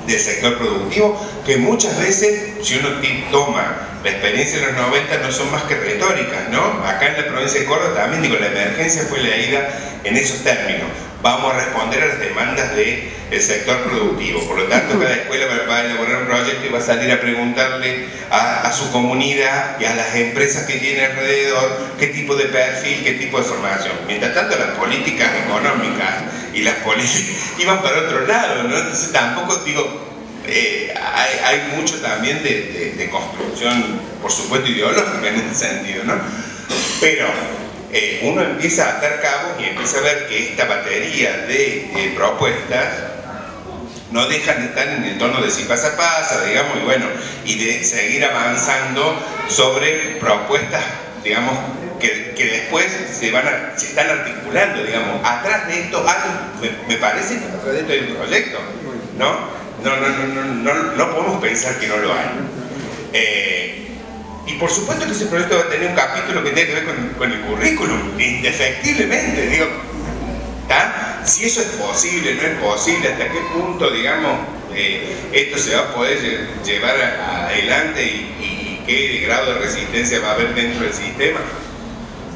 Speaker 1: del sector productivo, que muchas veces, si uno toma la experiencia de los 90, no son más que retóricas, ¿no? Acá en la provincia de Córdoba también, digo, la emergencia fue leída en esos términos. Vamos a responder a las demandas del sector productivo. Por lo tanto, cada escuela va a elaborar un proyecto y va a salir a preguntarle a su comunidad y a las empresas que tiene alrededor qué tipo de perfil, qué tipo de formación. Mientras tanto, las políticas económicas y las políticas iban para otro lado, ¿no? Entonces tampoco, digo, hay mucho también de construcción, por supuesto, ideológica en ese sentido, ¿no? Pero uno empieza a atar cabos y empieza a ver que esta batería de propuestas no dejan de estar en el tono de si pasa, pasa, digamos, y bueno, y de seguir avanzando sobre propuestas, digamos, que después se están articulando, digamos. Atrás de esto, me parece que atrás de esto hay un proyecto, ¿no? No podemos pensar que no lo hay. Y por supuesto que ese proyecto va a tener un capítulo que tiene que ver con el currículum, indefectiblemente, digo, ¿tá? Si eso es posible, no es posible, hasta qué punto, digamos, esto se va a poder llevar adelante y qué grado de resistencia va a haber dentro del sistema,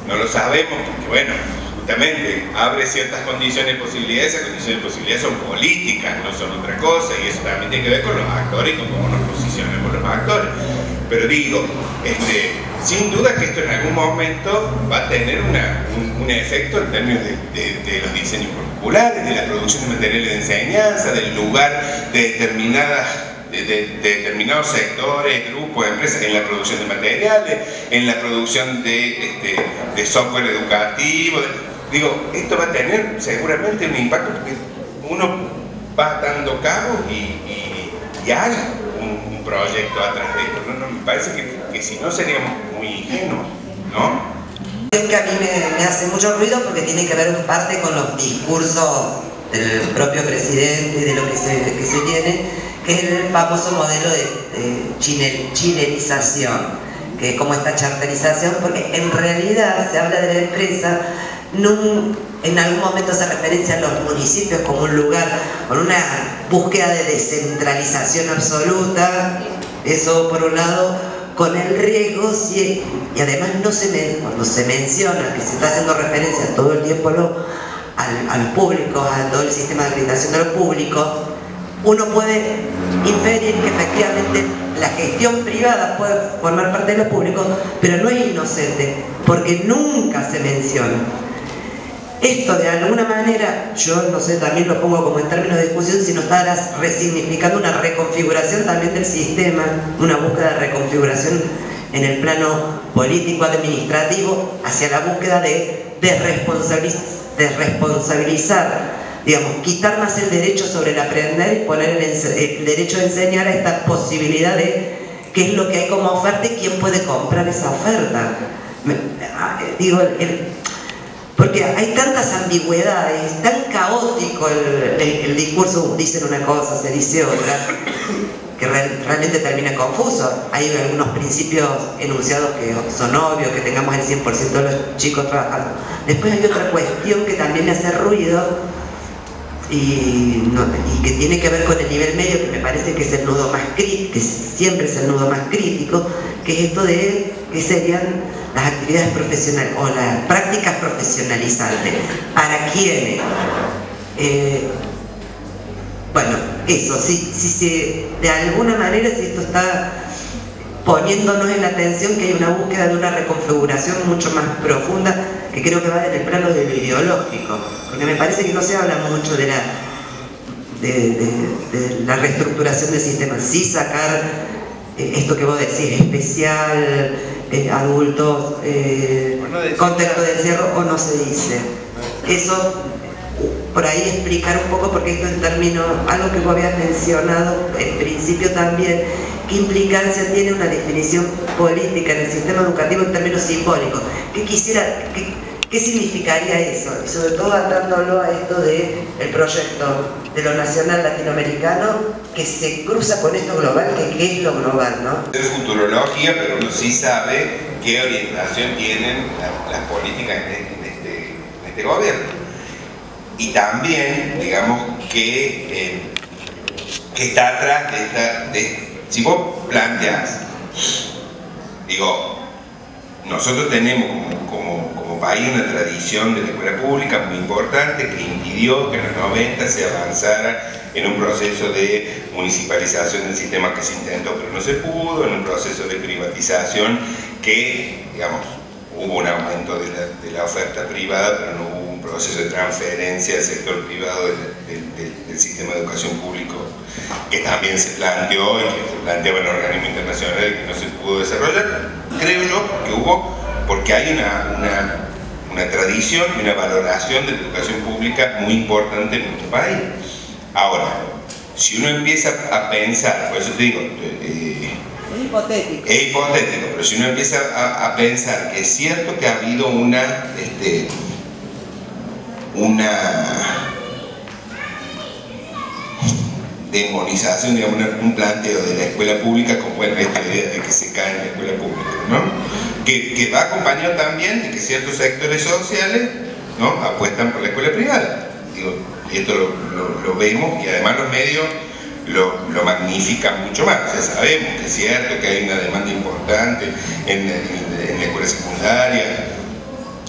Speaker 1: no lo sabemos, porque bueno, justamente abre ciertas condiciones de posibilidad. Esas condiciones de posibilidad son políticas, no son otra cosa, y eso también tiene que ver con los actores y con cómo nos posicionamos los actores. Pero digo, sin duda que esto en algún momento va a tener un efecto en términos de los diseños curriculares, de la producción de materiales de enseñanza, del lugar de determinados sectores, grupos, empresas en la producción de materiales, en la producción de software educativo. Digo, esto va a tener seguramente un impacto porque uno va dando cabos y hay un proyecto atrás de esto. No, me parece que si no seríamos muy ingenuos, ¿no?
Speaker 3: Es que a mí me hace mucho ruido porque tiene que ver en parte con los discursos del propio presidente y de lo que se tiene, que es el famoso modelo de chilenización, que es como esta charterización, porque en realidad se habla de la empresa, en algún momento se referencia a los municipios como un lugar con una búsqueda de descentralización absoluta, eso por un lado, con el riesgo, y además cuando se menciona que se está haciendo referencia todo el tiempo al público, a todo el sistema de acreditación de lo público, uno puede inferir que efectivamente la gestión privada puede formar parte de lo público, pero no es inocente, porque nunca se menciona. Esto de alguna manera, yo no sé, también lo pongo como en términos de discusión, si no estarás resignificando una reconfiguración también del sistema, una búsqueda de reconfiguración en el plano político-administrativo hacia la búsqueda de desresponsabilizar, digamos, quitar más el derecho sobre el aprender y poner el derecho a enseñar a esta posibilidad de qué es lo que hay como oferta y quién puede comprar esa oferta. Porque hay tantas ambigüedades, tan caótico el discurso, dicen una cosa, se dice otra, que realmente termina confuso. Hay algunos principios enunciados que son obvios, que tengamos el 100% de los chicos trabajando. Después hay otra cuestión que también me hace ruido y que tiene que ver con el nivel medio, que me parece que es el nudo más crítico, que siempre es el nudo más crítico, que es esto de que serían las actividades profesionales o las prácticas profesionalizantes. ¿Para quiénes? Bueno, eso, si de alguna manera, si esto está poniéndonos en la atención que hay una búsqueda de una reconfiguración mucho más profunda, que creo que va en el plano de lo ideológico, porque me parece que no se habla mucho de la reestructuración del sistema. Sí sacar esto que vos decís, especial, adultos, contexto de encierro, o no se dice. Eso, por ahí explicar un poco, porque esto en términos, algo que vos habías mencionado en principio también, ¿qué implicancia tiene una definición política en el sistema educativo en términos simbólicos? ¿Qué significaría eso? Y sobre todo atándolo a esto del proyecto de lo nacional latinoamericano, que se cruza con esto global, que ¿qué es lo global, no?
Speaker 1: Es futurología, pero uno sí sabe qué orientación tienen las políticas en este gobierno. Y también, digamos, que está atrás si vos planteás, digo, nosotros tenemos como país una tradición de la escuela pública muy importante que impidió que en los 90 se avanzara en un proceso de municipalización del sistema que se intentó pero no se pudo, en un proceso de privatización que, digamos, hubo un aumento de la oferta privada, pero no hubo un proceso de transferencia del sector privado del sistema de educación público, que también se planteó y que se planteaba en organismos internacionales y que no se pudo desarrollar. Creo yo que hubo, porque hay una tradición y una valoración de la educación pública muy importante en nuestro país. Ahora, si uno empieza a pensar, por eso te digo,
Speaker 3: es hipotético.
Speaker 1: Es hipotético, pero si uno empieza a pensar que es cierto que ha habido una demonización, digamos, un planteo de la escuela pública como esta idea de que se cae en la escuela pública, ¿no? Que va acompañado también de que ciertos sectores sociales, ¿no?, apuestan por la escuela privada. Digo, y esto lo vemos, y además los medios lo magnifican mucho más. O sea, sabemos que es cierto que hay una demanda importante en la escuela secundaria,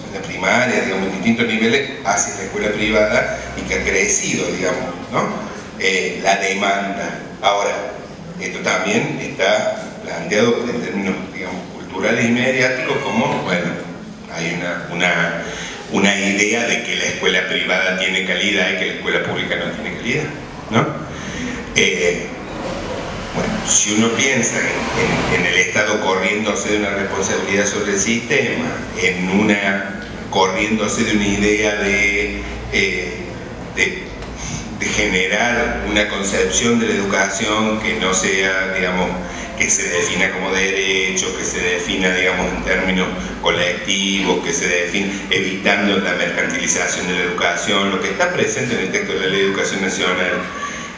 Speaker 1: en la primaria, digamos, en distintos niveles hacia la escuela privada, y que ha crecido, digamos, ¿no?, la demanda. Ahora, esto también está planteado en términos, digamos, culturales y mediáticos como, bueno, hay una idea de que la escuela privada tiene calidad y que la escuela pública no tiene calidad, ¿no? Bueno, si uno piensa en el Estado corriéndose de una responsabilidad sobre el sistema, corriéndose de una idea de generar una concepción de la educación que no sea, digamos, que se defina como derecho, que se defina, digamos, en términos colectivos, que se define evitando la mercantilización de la educación, lo que está presente en el texto de la Ley de Educación Nacional,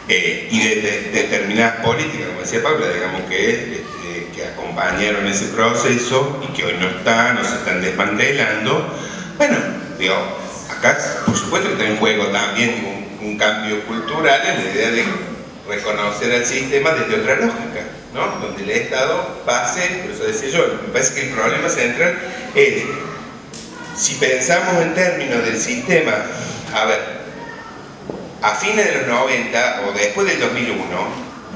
Speaker 1: y de determinadas políticas, como decía Paula, digamos, que acompañaron ese proceso y que hoy no están o se están desmantelando. Bueno, digo, acá por supuesto que está en juego también un cambio cultural en la idea de reconocer al sistema desde otra lógica, ¿no? Donde el Estado pase, por eso decía yo, me parece que el problema central es, si pensamos en términos del sistema, a ver, a fines de los 90 o después del 2001,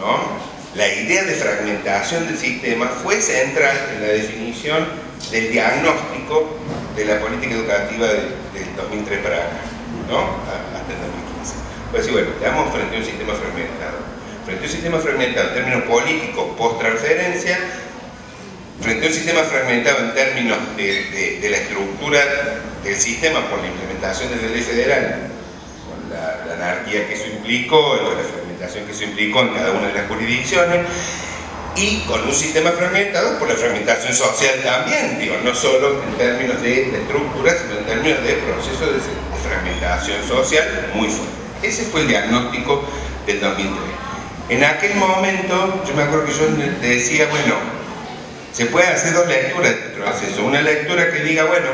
Speaker 1: ¿no? La idea de fragmentación del sistema fue central en la definición del diagnóstico de la política educativa del 2003 para acá, ¿no? Hasta el 2015. Pues sí, bueno, estamos frente a un sistema fragmentado. Frente a un sistema fragmentado en términos políticos, post-transferencia, frente a un sistema fragmentado en términos de la estructura del sistema por la implementación de la ley federal, con la anarquía que eso implicó, la fragmentación que eso implicó en cada una de las jurisdicciones, y con un sistema fragmentado por la fragmentación social también, digo, no solo en términos de estructura, sino en términos de procesos de fragmentación social muy fuerte. Ese fue el diagnóstico del 2003. En aquel momento, yo me acuerdo que yo te decía, bueno, se pueden hacer dos lecturas de este proceso. Una lectura que diga, bueno,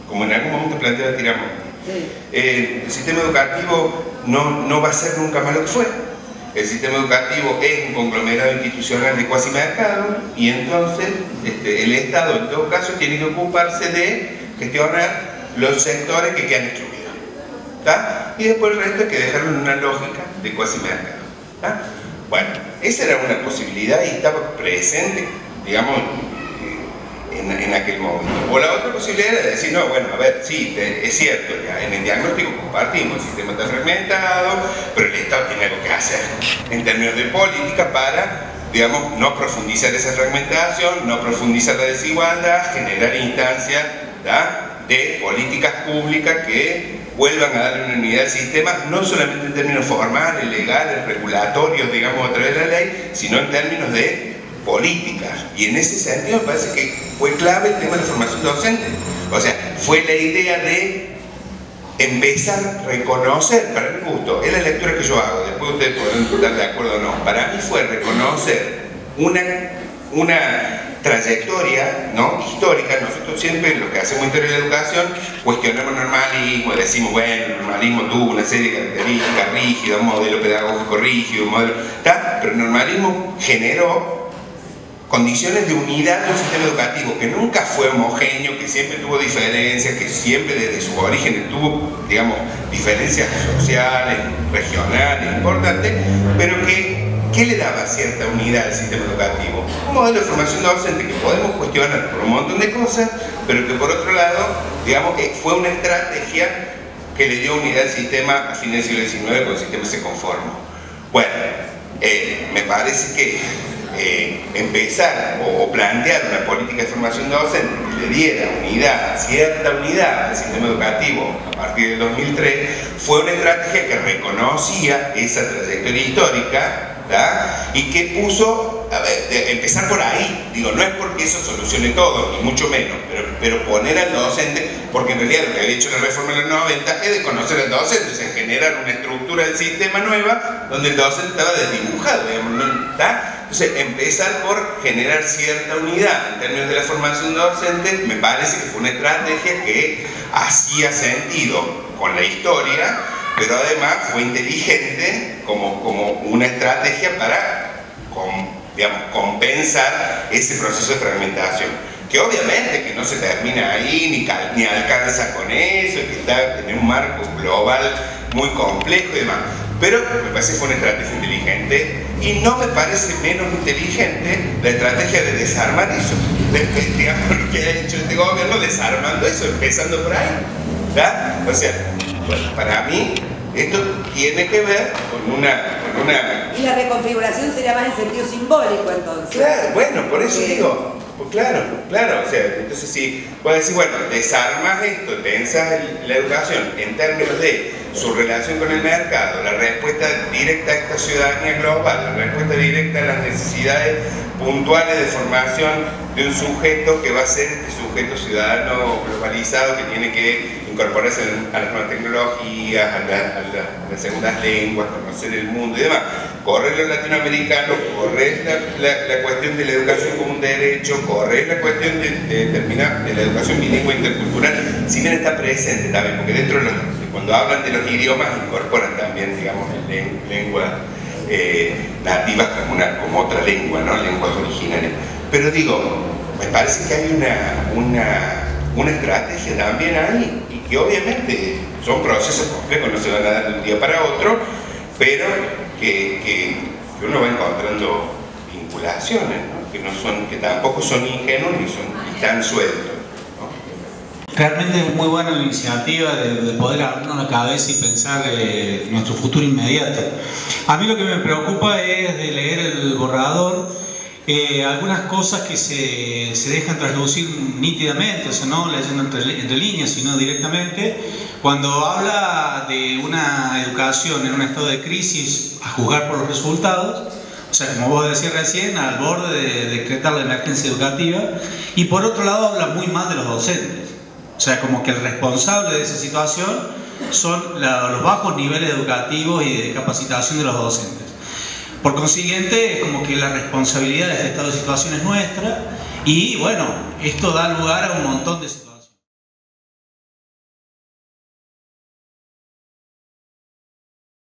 Speaker 1: como en algún momento planteaba Tiramos, el sistema educativo no va a ser nunca más lo que fue. El sistema educativo es un conglomerado institucional de cuasi mercado y entonces el Estado en todo caso tiene que ocuparse de gestionar los sectores que quedan excluidos, ¿tá? Y después el resto hay que dejarlo en una lógica de cuasi mercado, ¿tá? Bueno, esa era una posibilidad y estaba presente, digamos, en aquel momento. O la otra posibilidad era decir, no, bueno, a ver, sí, es cierto, ya en el diagnóstico compartimos, el sistema está fragmentado, pero el Estado tiene algo que hacer en términos de política para, digamos, no profundizar esa fragmentación, no profundizar la desigualdad, generar instancias, ¿tá?, de políticas públicas que vuelvan a darle una unidad al sistema, no solamente en términos formales, legales, regulatorios, digamos, a través de la ley, sino en términos de políticas. Y en ese sentido me parece que fue clave el tema de la formación docente. O sea, fue la idea de empezar a reconocer, para mi gusto, es la lectura que yo hago, después ustedes podrán estar de acuerdo o no, para mí fue reconocer una trayectoria, ¿no?, histórica. Nosotros siempre, lo que hacemos historia de la educación, cuestionamos el normalismo, decimos, bueno, el normalismo tuvo una serie de características rígidas, un modelo pedagógico rígido, un modelo, ¿tá? Pero el normalismo generó condiciones de unidad de un sistema educativo que nunca fue homogéneo, que siempre tuvo diferencias, que siempre desde sus orígenes tuvo, digamos, diferencias sociales, regionales, importantes, pero ¿qué le daba cierta unidad al sistema educativo? Un modelo de formación docente que podemos cuestionar por un montón de cosas, pero que por otro lado, digamos, fue una estrategia que le dio unidad al sistema a fines del siglo XIX, cuando el sistema se conformó. Bueno, me parece que empezar o plantear una política de formación docente que le diera unidad, cierta unidad al sistema educativo a partir del 2003, fue una estrategia que reconocía esa trayectoria histórica, ¿tá?, y que puso, a ver, empezar por ahí, digo, no es porque eso solucione todo, ni mucho menos, pero poner al docente, porque en realidad lo que había hecho la reforma en los 90 es de conocer al docente, o sea, generar una estructura del sistema nueva donde el docente estaba desdibujado, digamos, ¿no? ¿Tá? Entonces, empezar por generar cierta unidad en términos de la formación docente, me parece que fue una estrategia que hacía sentido con la historia, pero además fue inteligente como una estrategia para, digamos, compensar ese proceso de fragmentación, que obviamente que no se termina ahí, ni alcanza con eso, que está en un marco global muy complejo y demás. Pero me parece que fue una estrategia inteligente y no me parece menos inteligente la estrategia de desarmar eso, digamos, lo que ha hecho este gobierno desarmando eso, empezando por ahí, ¿verdad? O sea, bueno, para mí esto tiene que ver con una...
Speaker 4: Y la reconfiguración sería más en sentido simbólico entonces.
Speaker 1: Claro, bueno, por eso digo, pues claro, o sea, entonces si puedes decir, bueno, desarmas esto, pensás la educación en términos de su relación con el mercado, la respuesta directa a esta ciudadanía global, la respuesta directa a las necesidades puntuales de formación de un sujeto que va a ser este sujeto ciudadano globalizado que tiene que incorporarse a las nuevas tecnologías, a las segundas lenguas, conocer el mundo y demás. Correr lo latinoamericano, correr la cuestión de la educación como un derecho, correr la cuestión de la educación bilingüe intercultural, si bien está presente también, porque dentro de cuando hablan de los idiomas incorporan también, digamos, lenguas nativas como otra lengua, ¿no? Lenguas originarias. Pero digo, me parece que hay una estrategia también ahí, y que obviamente son procesos complejos, no se van a dar de un día para otro, pero que uno va encontrando vinculaciones, ¿no? que tampoco son ingenuos ni tan sueltos.
Speaker 5: Realmente es muy buena la iniciativa de poder abrirnos la cabeza y pensar nuestro futuro inmediato. A mí lo que me preocupa es de leer el borrador algunas cosas que se dejan traslucir nítidamente, o sea, no leyendo entre líneas, sino directamente, cuando habla de una educación en un estado de crisis a juzgar por los resultados. O sea, como vos decías recién, al borde de decretar la emergencia educativa, y por otro lado habla muy mal de los docentes. O sea, como que el responsable de esa situación son los bajos niveles educativos y de capacitación de los docentes. Por consiguiente, es como que la responsabilidad de este estado de situación es nuestra, y bueno, esto da lugar a un montón de situaciones.